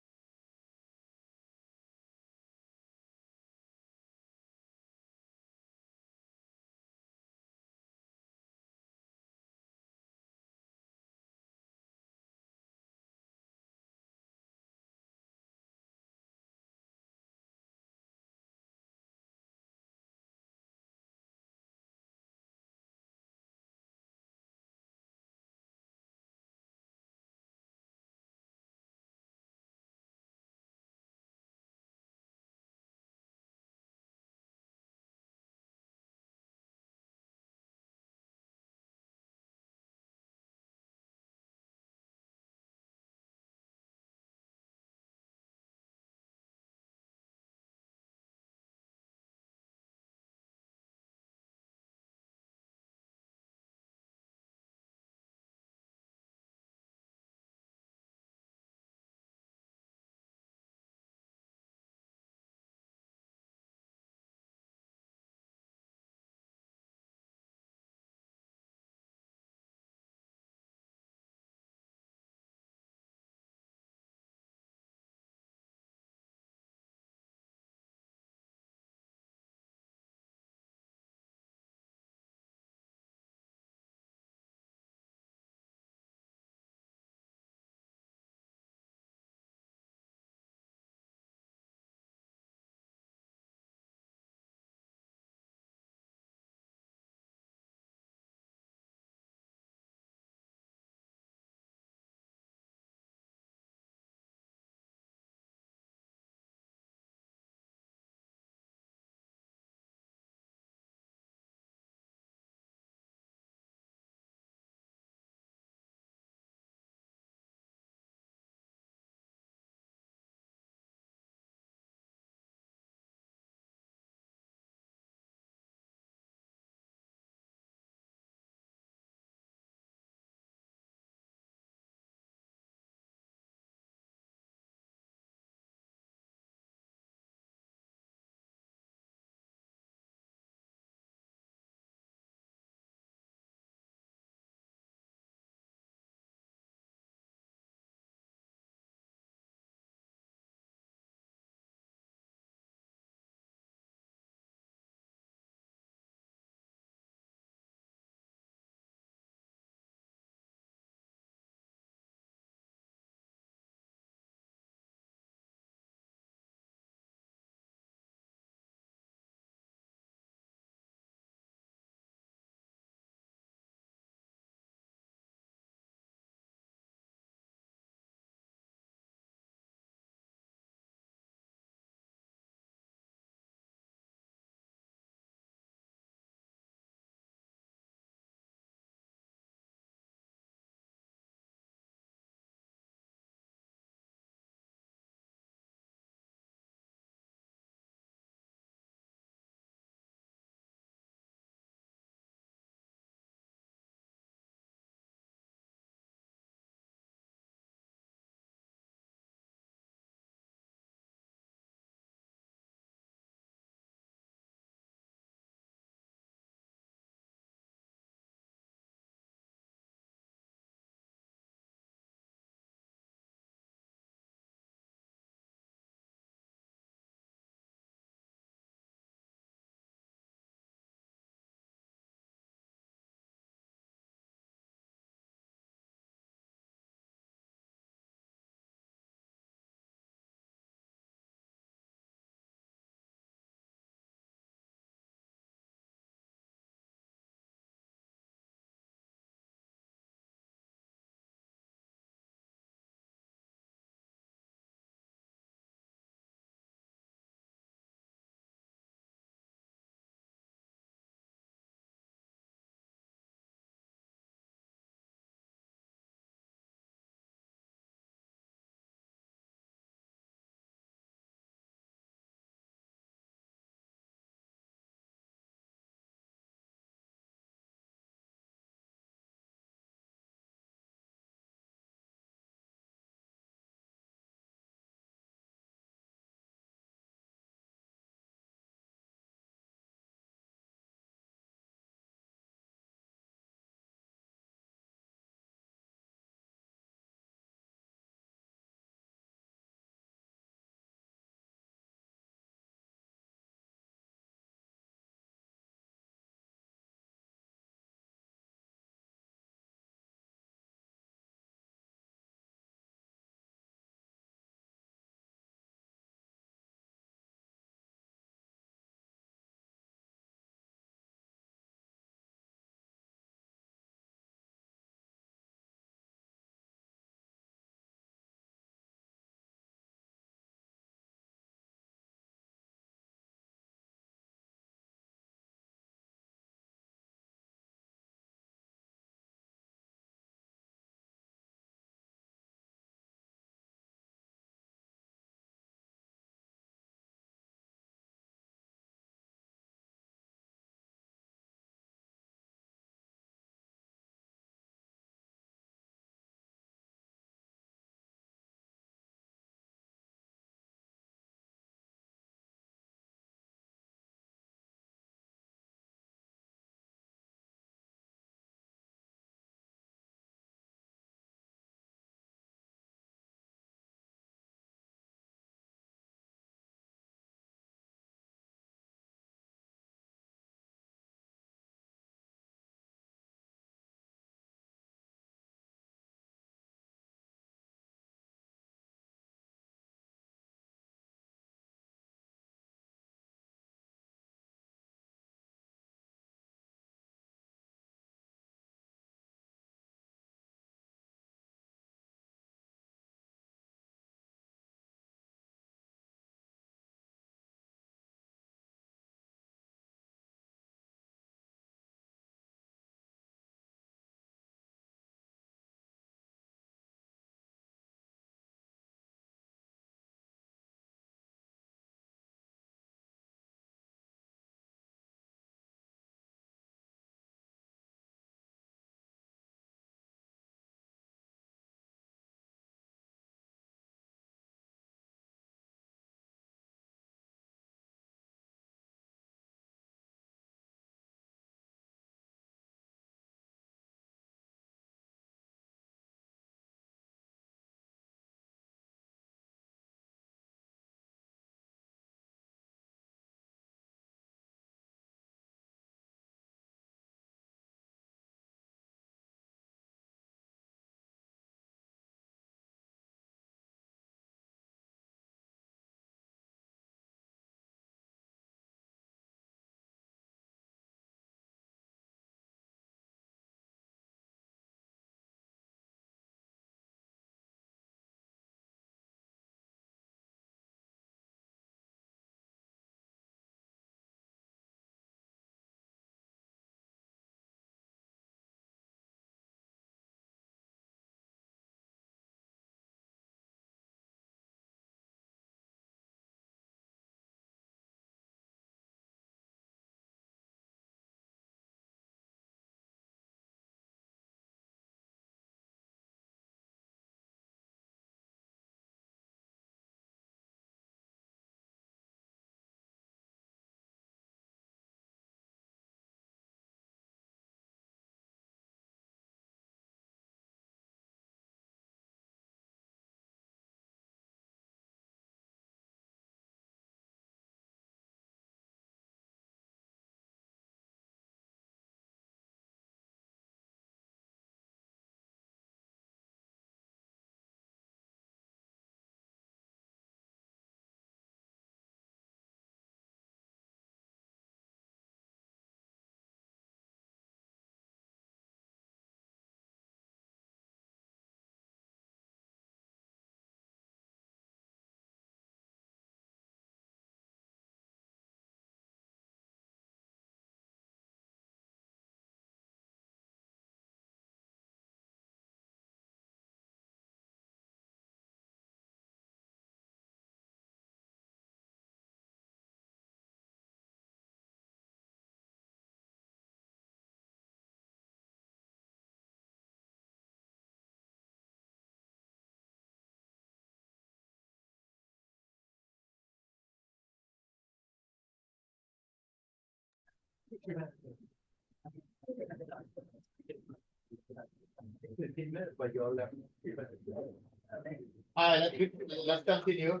Alright, let's continue.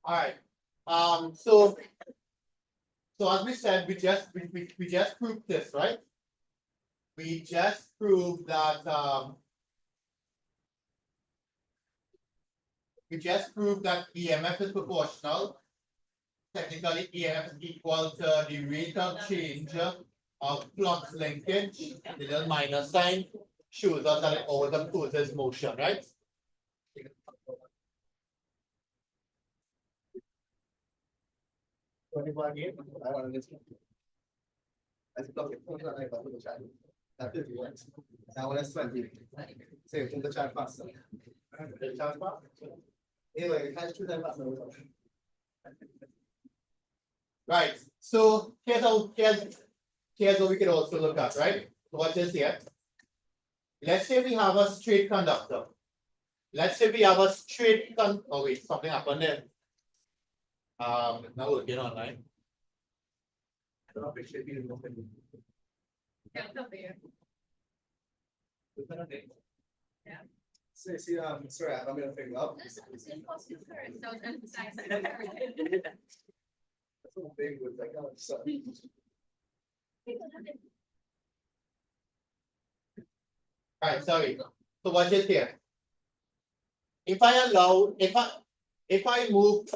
Alright. So as we said, we just proved this, right? We just proved that EMF is proportional. Technically, EMF is equal to the rate of change of flux linkage. The little minus sign shows us that it always opposes motion, right? Now let's 20. Say from the child faster. Anyway, catch 2 times faster. Right. So here's what we can also look at, right? So watch this here. Let's say we have a straight conductor. Let's say we have a straight oh wait, something happened there. Now we'll get online. I don't know if it should be in the See, sorry, I'm gonna figure out. That's so big with like, oh, so. Alright, sorry. So watch this here. If I move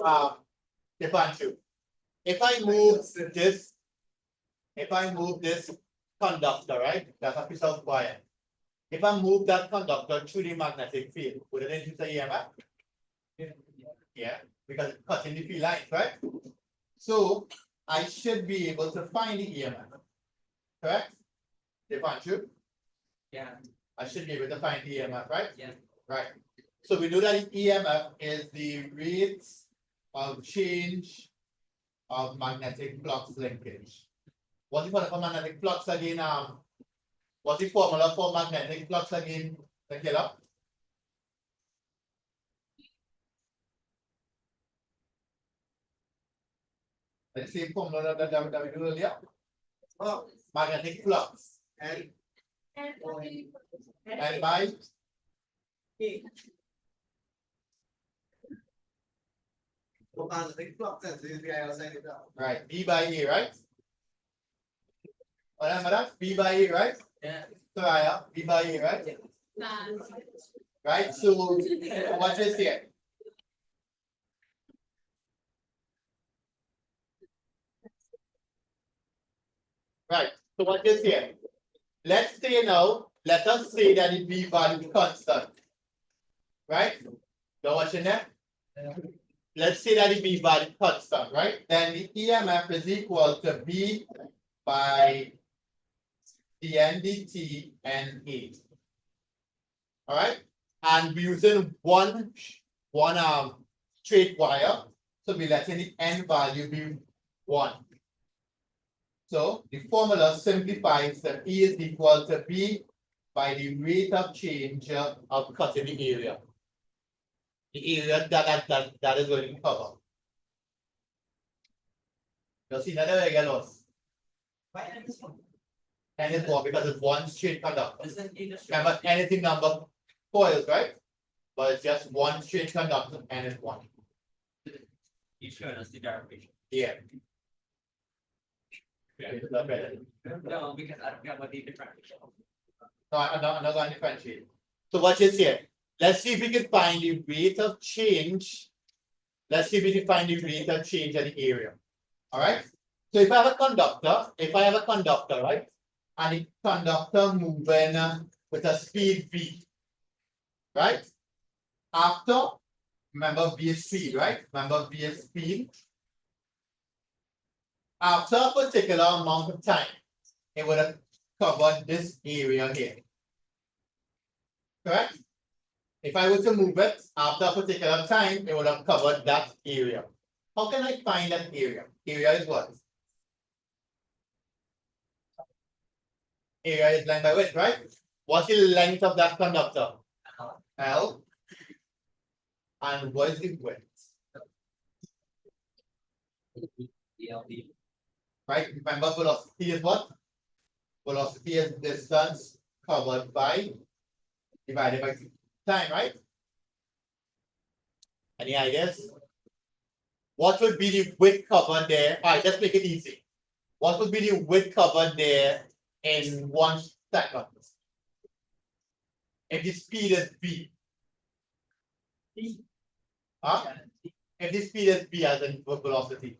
if I move this conductor, right? That's a piece of wire. If I move that conductor through the magnetic field, would it induce the EMF? Yeah, because it's cutting the field lines, right? So I should be able to find the EMF. Correct? Devanshu? Yeah. I should be able to find the EMF, right? Yeah. Right. So we know that the EMF is the rate of change of magnetic flux linkage. What's the formula for magnetic flux again? What's the formula for magnetic flux again? Tequila? The same formula that we did earlier. Oh, Magnetic flux. and And by magnetic flux density, the outside it out. right, B by E, right? Remember that? B by E, right? Yeah. Soraya, B by E, right? Right, so watch this here. Right, so watch this here. Let's say now, let us say that the B value is constant. Right? You're watching that? Let's say that the B value is constant, right? Then the EMF is equal to B by dN dt NA. All right, and we're using one straight wire, so we're letting the N value be 1. So the formula simplifies that E is equal to B by the rate of change of cutting the area. The area that is going to cover. You see another way lost. N is 4 because it's one straight conductor. Remember, anything number coils, right? but it's just one straight conductor and it's one. He's showing us the derivation. Yeah. It's not better. No, because I don't get what the differential. No, I'm not going to differentiate. So watch this here. Let's see if we can find the rate of change. Let's see if we can find the rate of change at the area. All right. So if I have a conductor, right, and the conductor moving with a speed v, right? After, remember v is speed, right? Remember v is speed. After a particular amount of time, it would have covered this area here. Correct? If I were to move it after a particular time, it would have covered that area. How can I find that area? Area is what? Area is length by width, right? What's the length of that conductor? L. And what is the width? DLD. Right? Remember velocity is what? Velocity is distance covered by divided by time, right? Any ideas? What would be the width covered there? All right, let's make it easy. What would be the width covered there in 1 second? If the speed is v. Huh? If the speed is v as in velocity.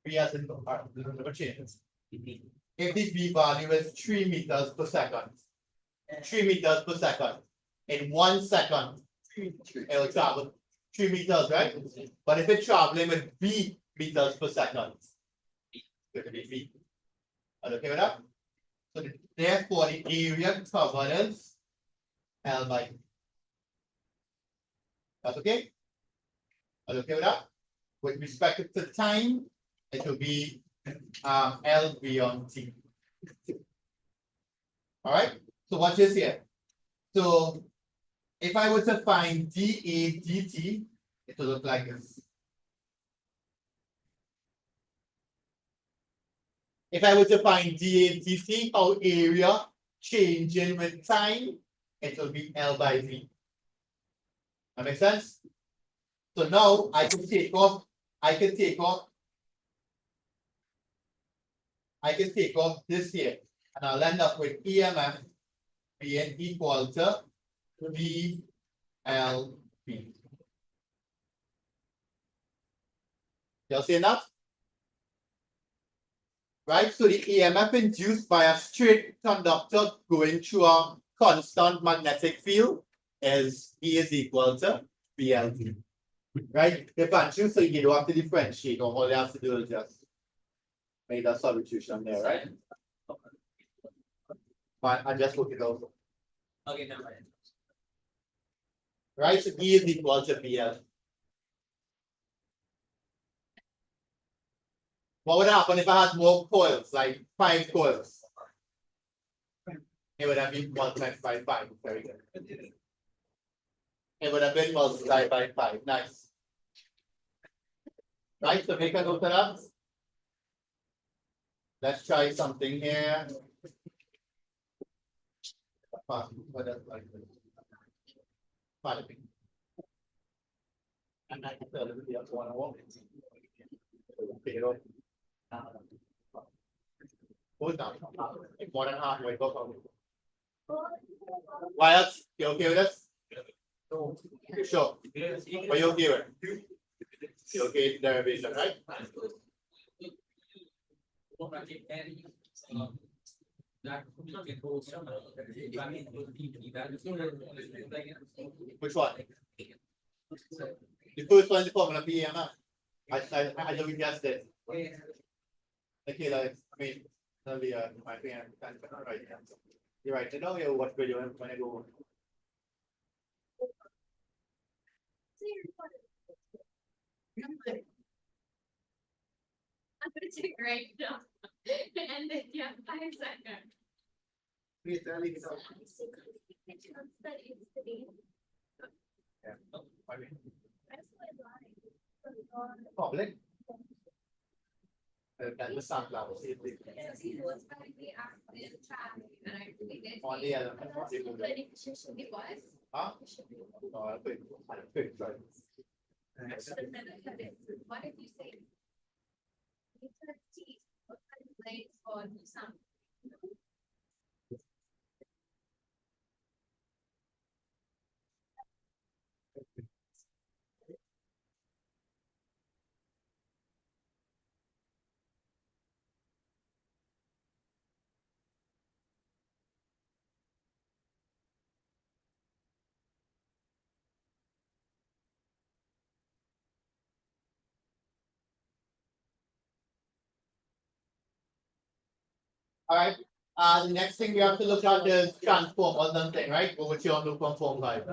V as in never changes. If the v value is 3 meters per second. 3 meters per second. In 1 second, it will travel 3 meters, right? But if it's traveling with v meters per second, it's going to be v. Are you okay with that? So therefore, the area covered is L by V. That's okay? Are you okay with that? With respect to time, it will be LV on T. All right. So watch this here. So if I were to find dA dt, it will look like this. If I were to find dA dt, how area changing with time, it will be L by V. That makes sense? So now I can take off this here, and I'll end up with EMF being equal to VLV. Y'all see enough? Right, so the EMF induced by a straight conductor going through a constant magnetic field is E is equal to VLV. Right? The function, so you don't have to differentiate, or all you have to do is just make that substitution there, right? But I just work it out. Okay, never mind. Right, so E is equal to VL. What would happen if I had more coils, like 5 coils? It would have been multiplied by 5. Very good. It would have been multiplied by 5. Nice. Right, so make a note of that. Let's try something here. And I can tell you the other one I want. Hold down. More than halfway, go for it. Wyatt, you okay with this? Sure. Are you okay with it? You okay with derivation, right? Which one? The first one is the formula PEMF. I know we guessed it. Okay, like, I mean, that'll be my thing. Right. You're right. I know you watch video when I go. I'm gonna take right now. And then, yeah, 5 seconds. Please tell me. Yeah. I mean, public. That's the sound level. and I really did. On the other. It was. Huh? No, I think. Sorry. What if you say? What kind of place for some? All right. The next thing we have to look at is transform or something, right? Or what you want to look from form 5.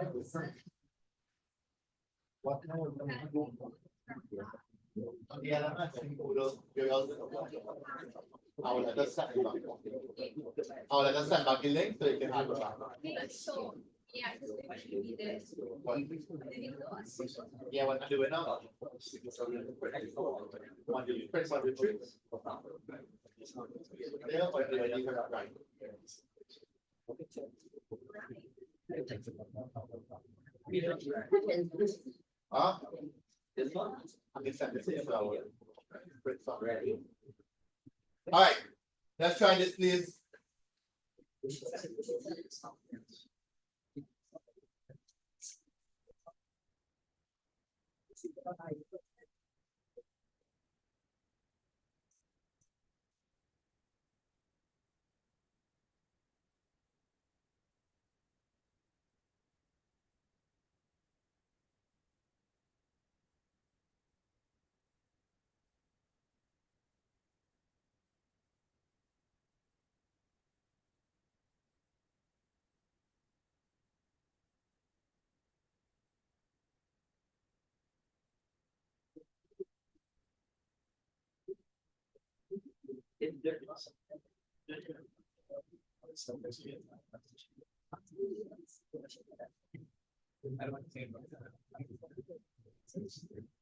Yeah, I will let us send back. I will let us send back the link so you can have it back. So, yeah, because it should be this. Yeah, what I do it now? Want to press on the tricks? Yeah, or do I just have that right? Huh? This one? I'm just sending it to our press on. All right, let's try this, please.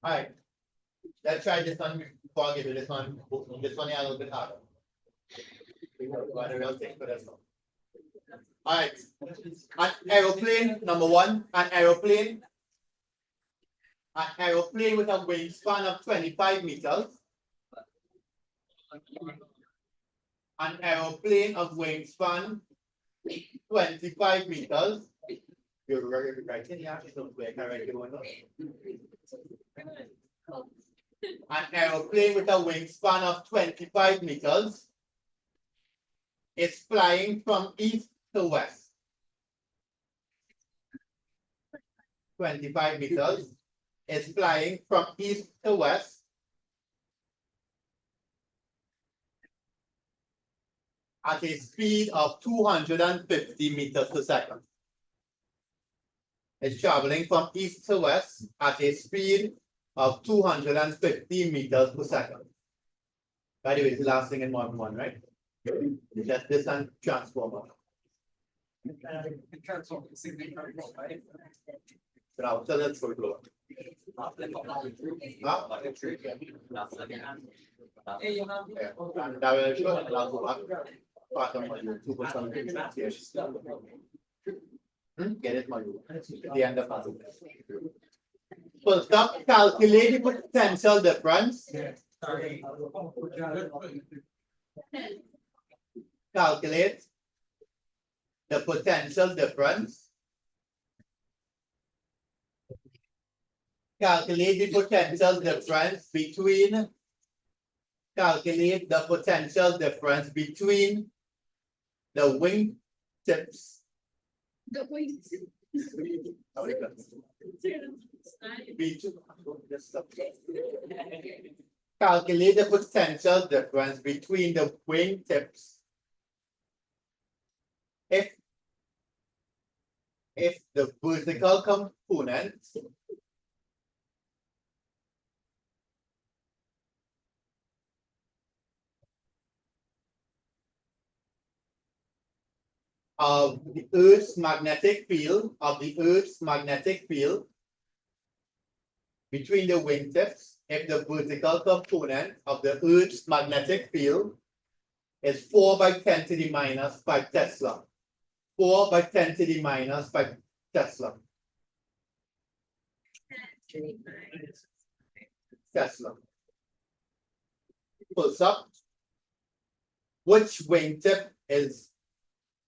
All right, let's try this one before I give you this one. This one is a little bit harder. All right, an aeroplane, number one, an aeroplane with a wingspan of 25 meters. An aeroplane of wingspan 25 meters. You're right in here, so we can write it one up. An aeroplane with a wingspan of 25 meters is flying from east to west. 25 meters is flying from east to west at a speed of 250 meters per second. It's traveling from east to west at a speed of 250 meters per second. By the way, it's the last thing in modern one, right? It's just this and transformer. Bravo, so let's go to get it, Maru. The end of puzzle. So stop, calculate the potential difference. Calculate the potential difference. Calculate the potential difference between. Calculate the potential difference between the wing tips. The wings. Calculate the potential difference between the wing tips if the vertical component of the Earth's magnetic field between the wingtips, if the vertical component of the Earth's magnetic field is 4 by 10 to the minus 5 Tesla. 4 by 10 to the minus 5 Tesla. Tesla. Full stop. Which wing tip is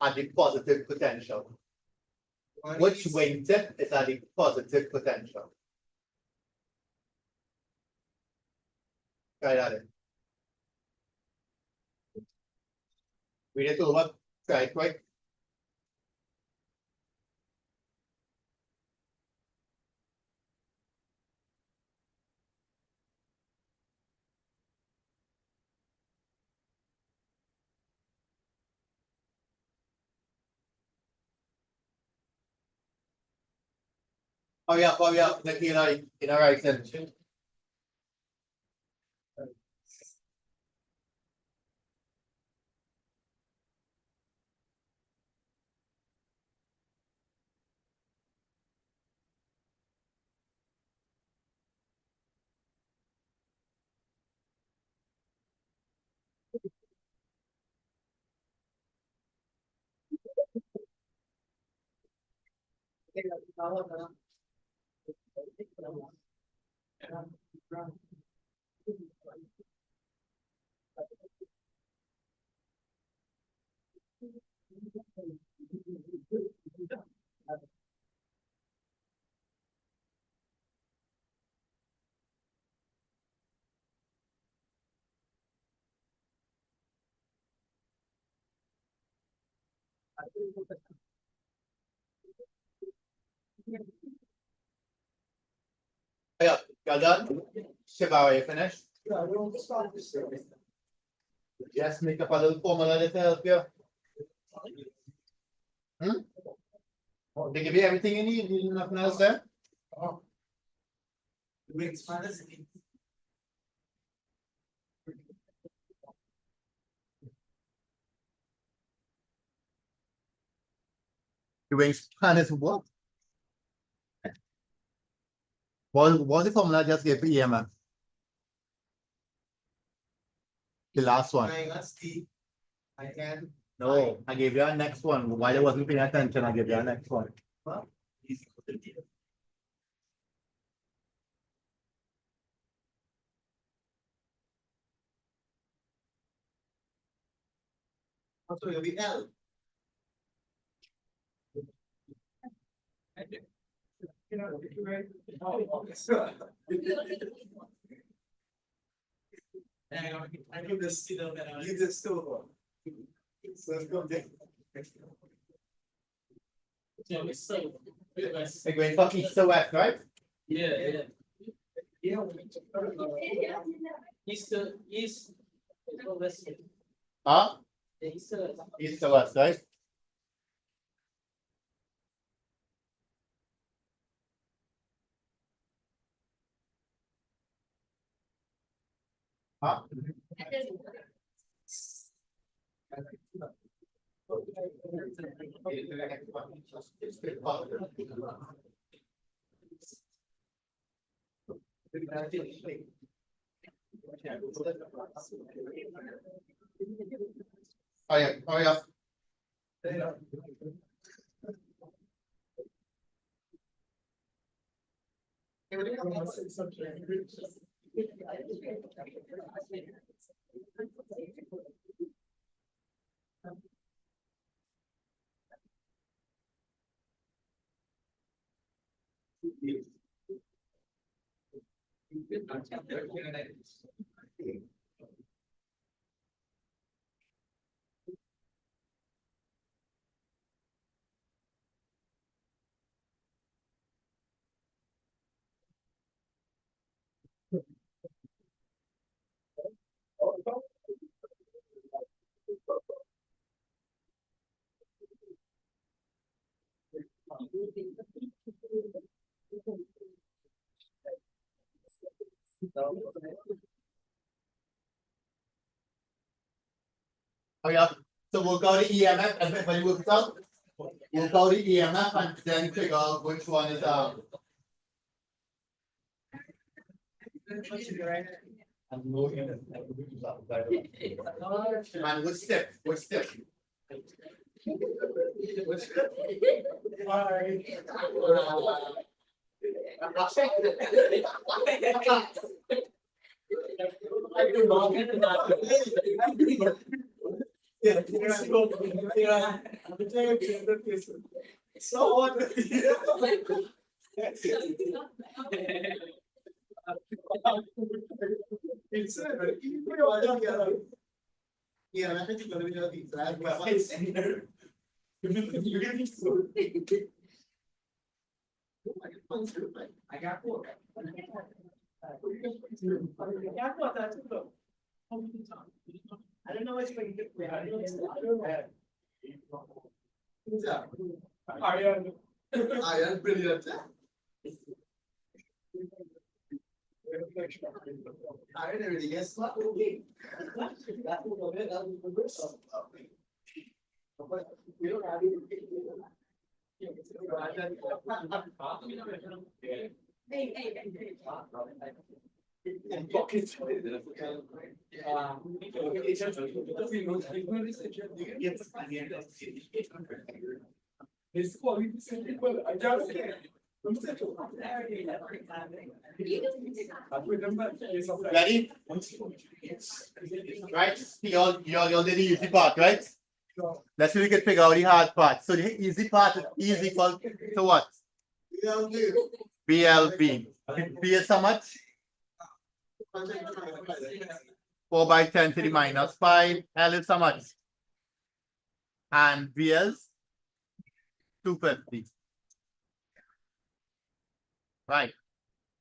at the positive potential? Which wing tip is at the positive potential? Try that in. Read it over. Try it quick. Hurry up, Nikita, in a right section. Yeah, you done? Shiva, are you finished? Just make up a little formula to help you. They give you everything you need. You need nothing else there? The wings plan is what? What the formula just gave for EMF? The last one. No, I gave you a next one. Why they wasn't paying attention, I gave you a next one. So you'll be L. I give this still better. Leave this still. So let's go there. They're going from east to west, right? Yeah. East. West. Huh? East. East to west, right? Huh? Hurry up. Hurry up. So we'll go to EMF, everybody work it out. We'll go to EMF and then figure out which one is And no here. And which step? Which step? Yeah, I think you're gonna be able to beat that. I got four. I don't know what you're gonna get. Who's that? Ariane. Iron, brilliant. Iron already gets slapped. Ready? Right? Y'all did the easy part, right? Let's see if we can figure out the hard part. So the easy part is easy equal to what? BLV. B is how much? 4 by 10 to the minus 5. L is how much? And V is 250. Right.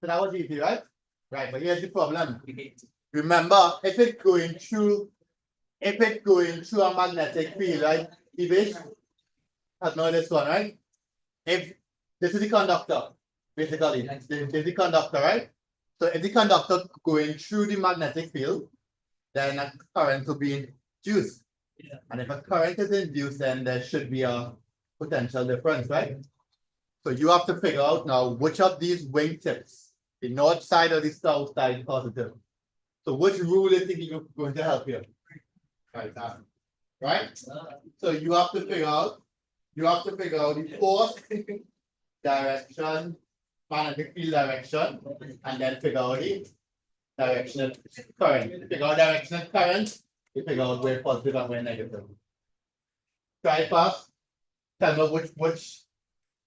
So that was easy, right? Right, but here's the problem. Remember, if it's going through a magnetic field, right? If that's not this one, right? If this is the conductor, basically, this is the conductor, right? So if the conductor going through the magnetic field, then a current will be induced. Yeah. And if a current is induced, then there should be a potential difference, right? So you have to figure out now which of these wing tips, the north side or the south side, is positive. So which rule is going to help you? Right? So you have to figure out the force direction, magnetic field direction, and then figure out the direction of current. Figure out direction of current, you figure out where positive and where negative. Try fast. Tell me which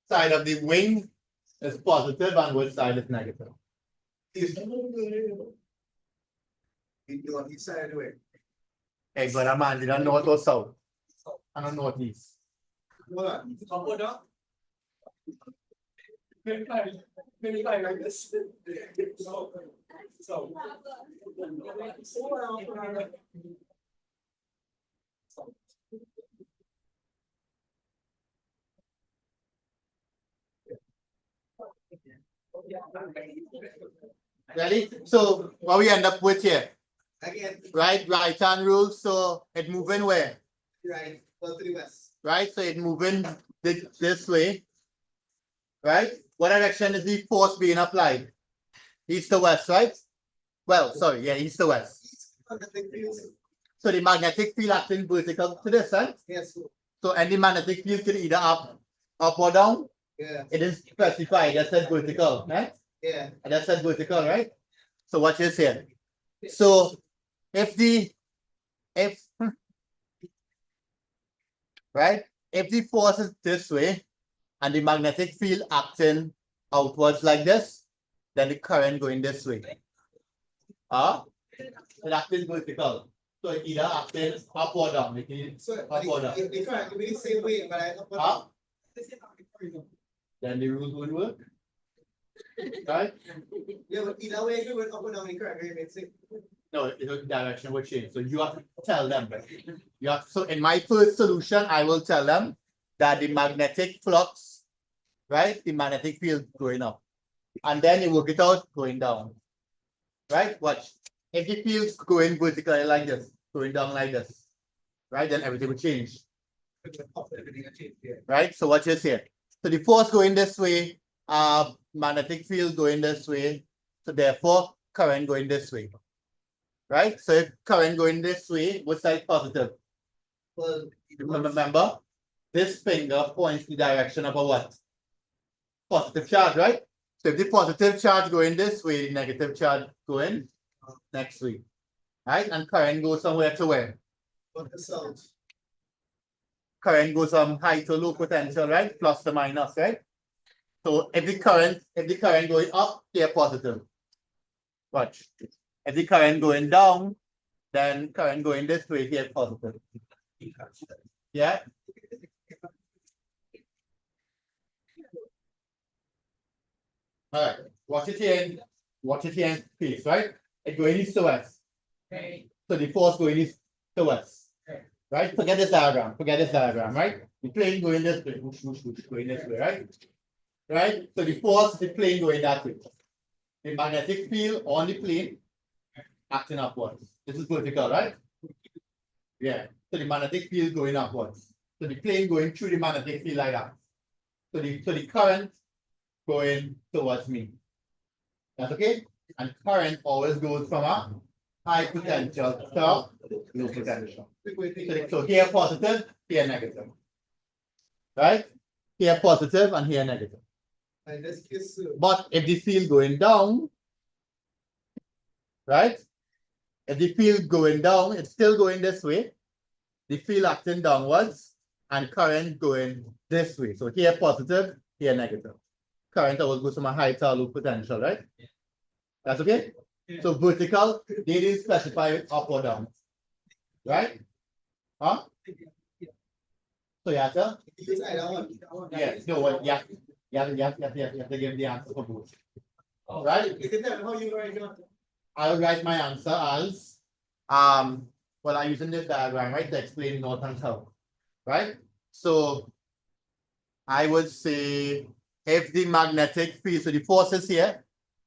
side of the wing is positive and which side is negative. You on each side of the way. Hey, but I'm on the north or south. And on northeast. What? Up or down? Maybe like this. So. Ready? So what we end up with here? Again. Right hand rule. So it moving where? Right. Go to the west. Right. So it moving this way. Right? What direction is the force being applied? East to west, right? Well, sorry, yeah, east to west. So the magnetic field acting vertical to this, right? Yes. So any magnetic field can either up or down. Yeah. It is specified. That says vertical, right? Yeah. And that says vertical, right? So watch this here. So if the force is this way and the magnetic field acting outwards like this, then the current going this way. It acting vertical. So it either acting up or down. Up or down. The current will be the same way, but I up. Then the rules would work. Right? Yeah, but either way, if you went up or down, the current will be the same. No, the direction will change. So you have to tell them. So in my first solution, I will tell them that the magnetic flux, right? The magnetic field going up. And then you work it out going down. Right? Watch. If the field's going vertically like this, going down like this, right? Then everything will change. Right? So watch this here. So the force going this way, magnetic field going this way. So therefore, current going this way. right? So if current going this way, which side positive? Well, Remember, this finger points the direction of a what? Positive charge, right? So if the positive charge going this way, the negative charge going next way, right? And current goes somewhere to where? what the sound? Current goes from high to low potential, right? Plus to minus, right? So if the current going up, they're positive. Watch. If the current going down, then current going this way, here positive. Yeah. All right. Watch it here. Watch it here in space, right? It's going east to west. Okay. So the force going east to west. Okay. Right? Forget this diagram. Forget this diagram, right? The plane going this way. Whoosh, whoosh, whoosh, going this way, right? Right? So the force, the plane going that way. The magnetic field on the plane acting upwards. This is vertical, right? Yeah. So the magnetic field going upwards. So the plane going through the magnetic field like that. So the current going towards me. That's okay? And current always goes from a high potential to low potential. So here positive, here negative. Right? Here positive and here negative. And this is But if the field going down, right? If the field going down, it's still going this way. The field acting downwards and current going this way. So here positive, here negative. Current always goes from a high to a low potential, right? That's okay? So vertical, they didn't specify up or down. Right? Huh? So yeah, sir? Yes, no, what, yeah. You have to give the answer for both. Right? How you write down? I'll write my answer as well, I'm using this diagram, right, to explain north and south. Right? So I would say if the magnetic field, so the force is here,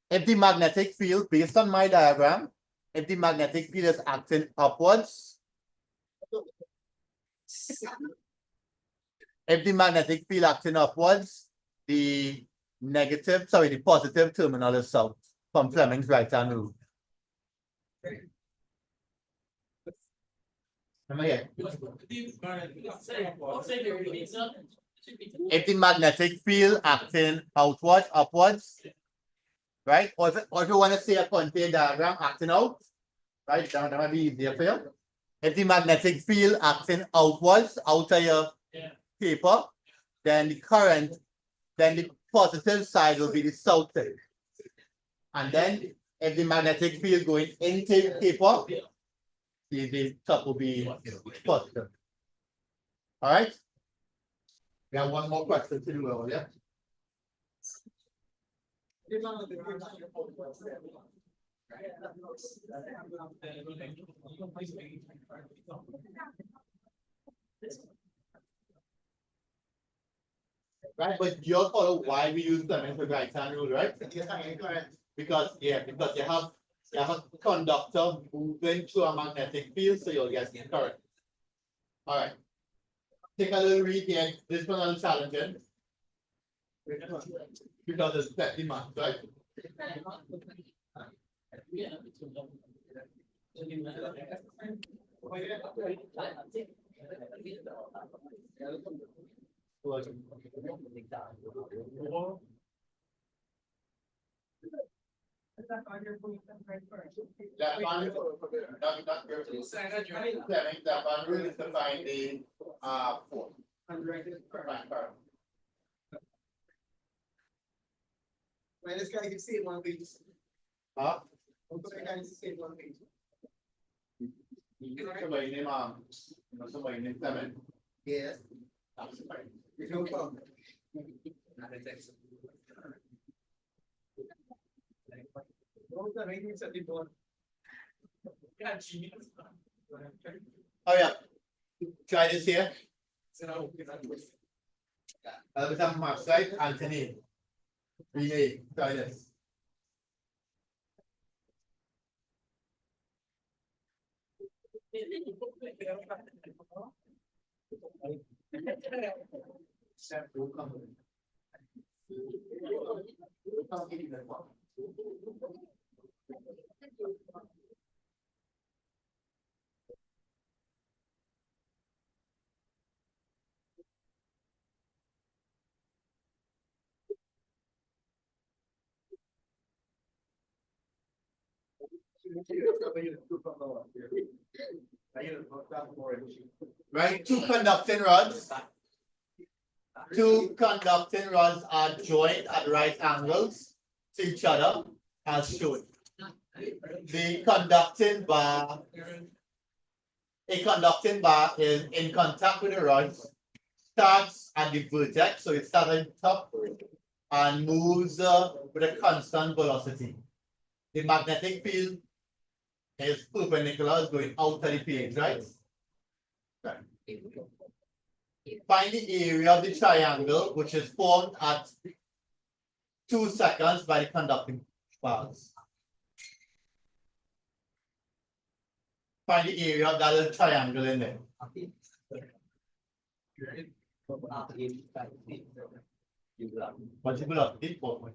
if the magnetic field, based on my diagram, if the magnetic field is acting upwards, if the magnetic field acting upwards, the positive terminal is south from Fleming's right-hand rule. Am I here? If the magnetic field acting outward, upwards, right? Or if you want to say a contour diagram acting out, right? That might be easier for you. If the magnetic field acting outwards, out of your paper, then the current, then the positive side will be the south side. And then if the magnetic field going into paper, the top will be positive. All right. We have one more question to do, yeah? Right, but you all follow why we use Fleming's right-hand rule, right? Because you have a conductor moving through a magnetic field, so you'll get current. All right. Take a little read here. This one is challenging. Because it's 30 months, right? That one really is to find the force. Man, this guy can see it one piece. Huh? This guy can see it one piece. Somebody named somebody named Clement. Yes. That's fine. There's no problem. Oh yeah. Try this here. With a map site, Anthony. Renee, try this. Right, two conducting rods. Two conducting rods are joined at right angles to each other as shown. The conducting bar, a conducting bar is in contact with the rods, starts at the vertex, so it starts at the top and moves with a constant velocity. The magnetic field is perpendicular, is going out of the page, right? Find the area of the triangle, which is formed at 2 seconds by the conducting bars. Find the area of that little triangle in there. What's the velocity? 4.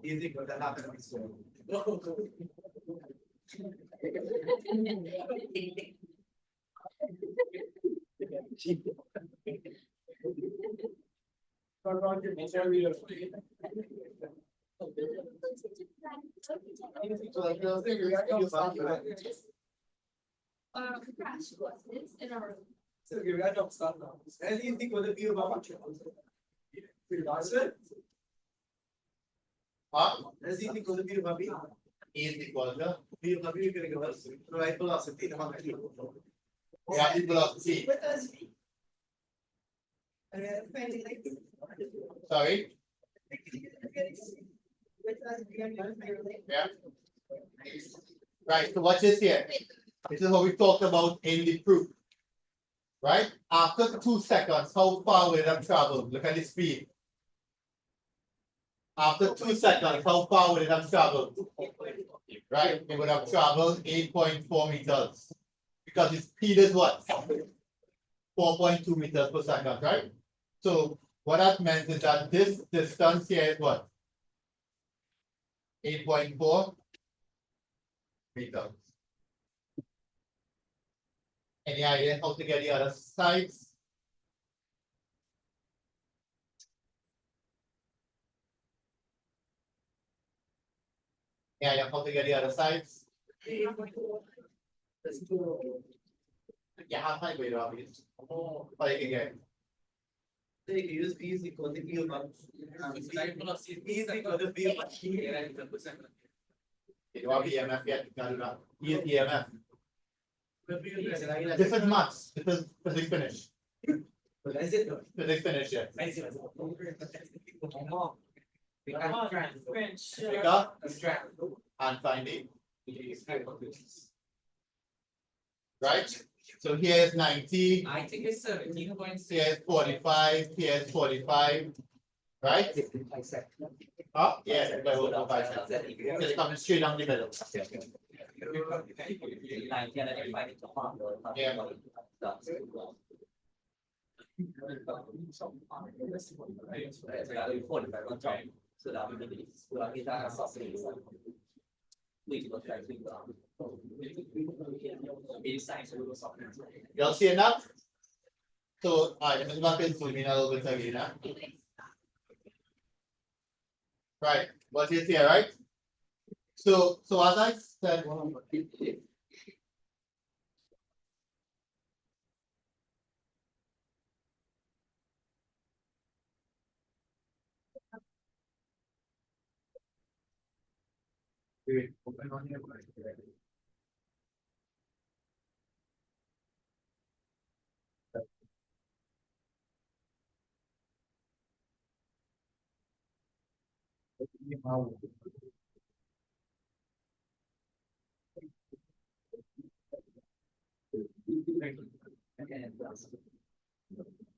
Easy for the happen. Crash courses in our So you got to start now. Anything with the view about anything with the view about Is equal to view of you can go right velocity. yeah, the velocity. Sorry. Yeah. Right. So watch this here. This is what we talked about in the proof. Right? After 2 seconds, how far will it have traveled? Look at the speed. After 2 seconds, how far would it have traveled? Right? It would have traveled 8.4 meters. Because its speed is what? 4.2 meters per second, right? So what that meant is that this distance here is what? 8.4 meters. Any idea how to get the other sides? Yeah, how to get the other sides? Yeah, how high way to it? Or you can get. So you can use B is equal to view about B is equal to view about You have EMF yet? You can do that. Use EMF. This is maths. This is physics finish. Physics finish, yeah. Pick up and find it. Right? So here is 90. I think it's 17.6. Here is 45. Here is 45. Right? Up? Yeah, by 5 seconds. It's coming straight down the middle. Yeah. Y'all see enough? So, I'm going to zoom in a little bit again. Huh? Right, what is here, right? So as I said,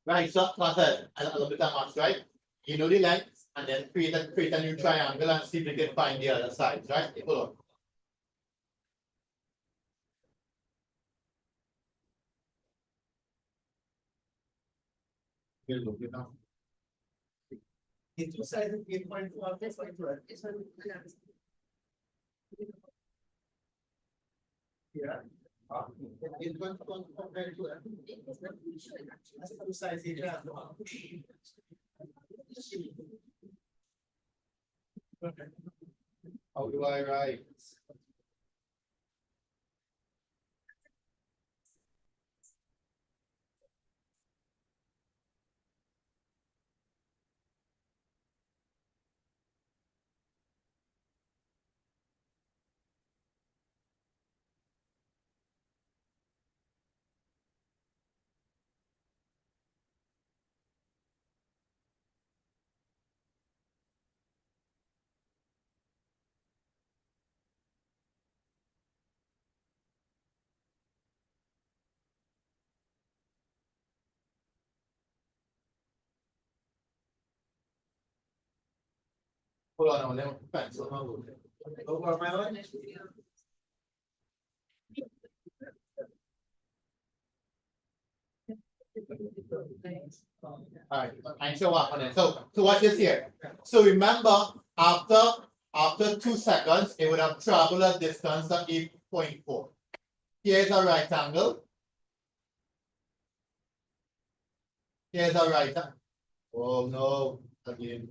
Right, so class a little bit of maths, right? You know the length and then create a new triangle and see if you can find the other sides, right? Hold on. Here, look, you know. The two sides of 8.4 is like what? Yeah. It's going to compare to that. That's the two sides here. How do I write? Hold on, let me pencil my word. Over my line. Alright, and show up on it. So watch this here. So remember, after 2 seconds, it would have traveled a distance of 8.4. Here's a right angle. Here's a right angle. Oh no, again.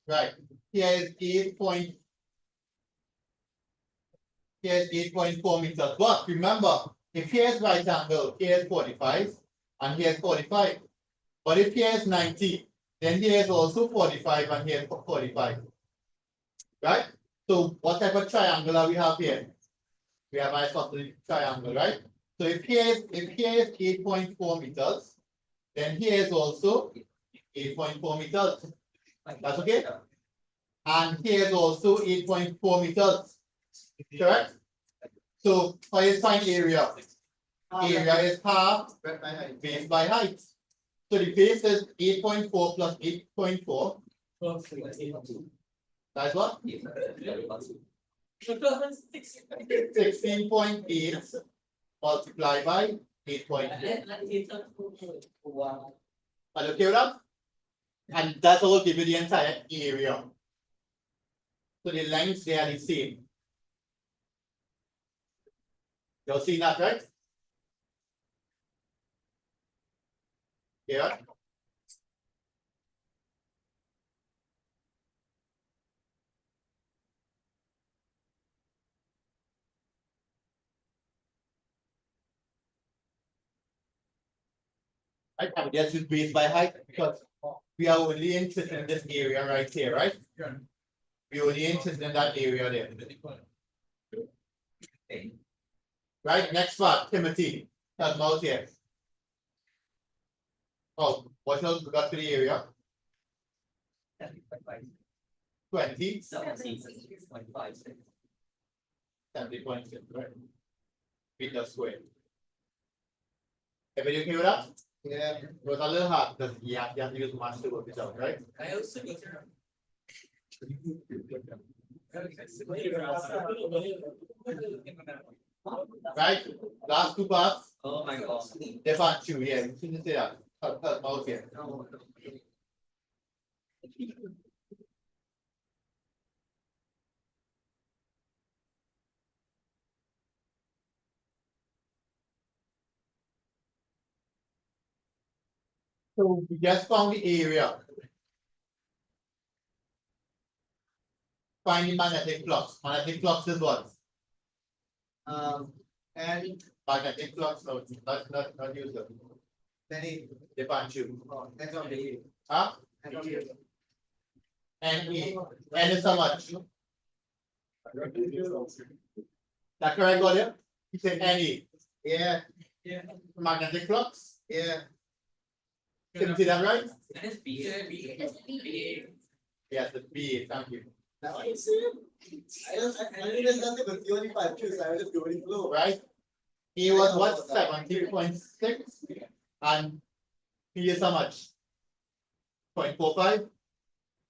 Right. Here's 8.4 meters. But remember, if here's right angle, here's 45, and here's 45. But if here's 90, then here's also 45, and here's 45. Right? So what type of triangle we have here? We have a isosceles triangle, right? So if here is 8.4 meters, then here is also 8.4 meters. That's okay? And here is also 8.4 meters. Correct? So for you find area. Area is half base by height. So the base is 8.4 plus 8.4. That's what? 16.8 multiplied by 8.4. Are you okay with that? And that will give you the entire area. So the lengths they are the same. You'll see that, right? Yeah. Right, and this is based by height because we are only interested in this area right here, right? We're only interested in that area there. Right, next part, Timothy. Help me out here. Oh, what else we got to the area? 20. 70.6, right? Meter square. Everybody okay with that? Yeah. It was a little hard because you have to use much to work this out, right? Right? Last 2 parts. Oh my god. They part 2, yeah. You shouldn't say that. Help out here. So we just found the area. Find the magnetic flux. Magnetic flux is what? And Magnetic flux, no, not user. then it, They punch you. that's on the. Huh? That's on the. N is how much? That correct, Gordon? He said NE. Yeah. Yeah. Magnetic flux. Yeah. Can you see that right? That is B. It's B. Yes, the B, thank you. Now I see it. I knew there's nothing but the only 5 Qs, I was just going flow. Right? A was what, 70.6, and P is how much? 0.45,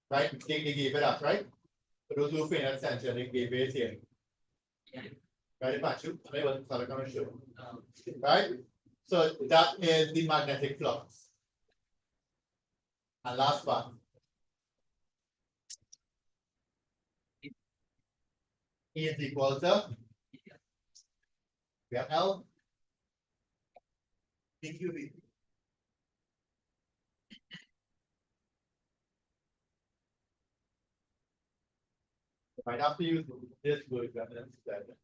right? They gave it up, right? For those who pay attention, they gave it here. Right, Pachu? I wasn't going to show. Right? So that is the magnetic flux. And last part. E is equal to, we have L. DQB. Might have to use this word instead.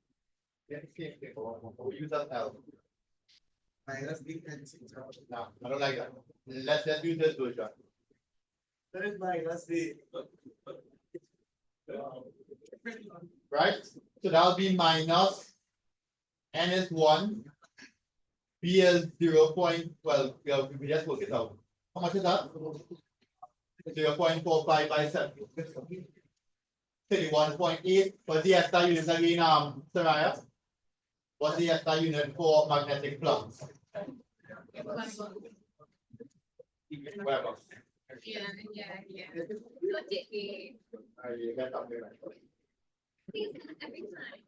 We use that L. Minus D and C. No, I don't like that. Let's use this version. That is minus D. Right? So that'll be minus N is 1, B is 0. Well, we just work it out. How much is that? 0.45 by 7. 31.8. What's the SI unit again, Saraya? What's the SI unit for magnetic flux? Whatever. Yeah. So JK. You get something right. Please, every time.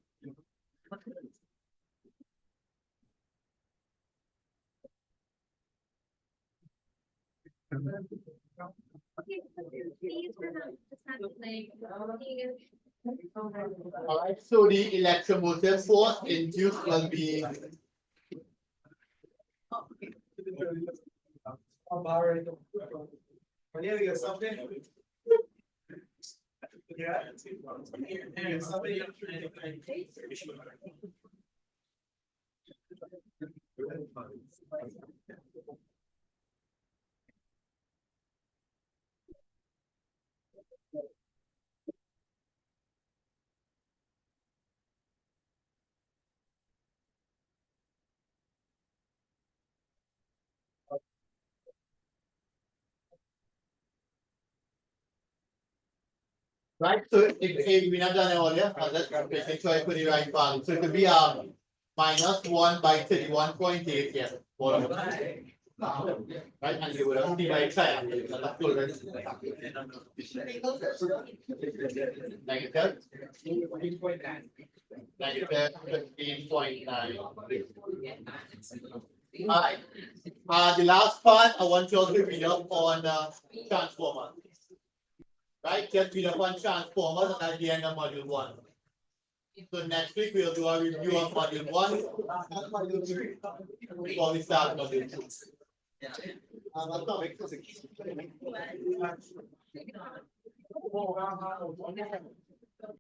Okay, please, just have to play. All right, so the electromotive force induced will be There we go, something. Yeah. right. So if we not done it earlier, I'll just make sure I put the right value. So it could be minus 1 by 31.8 here. Right, and you would have divided triangle. Negative. Negative 15.9. Alright. The last part I want you all to read up on transformer. Right, just read up on transformers and at the end of module 1. So next week we'll do a review of module 1 before we start module 2. Atomic physics.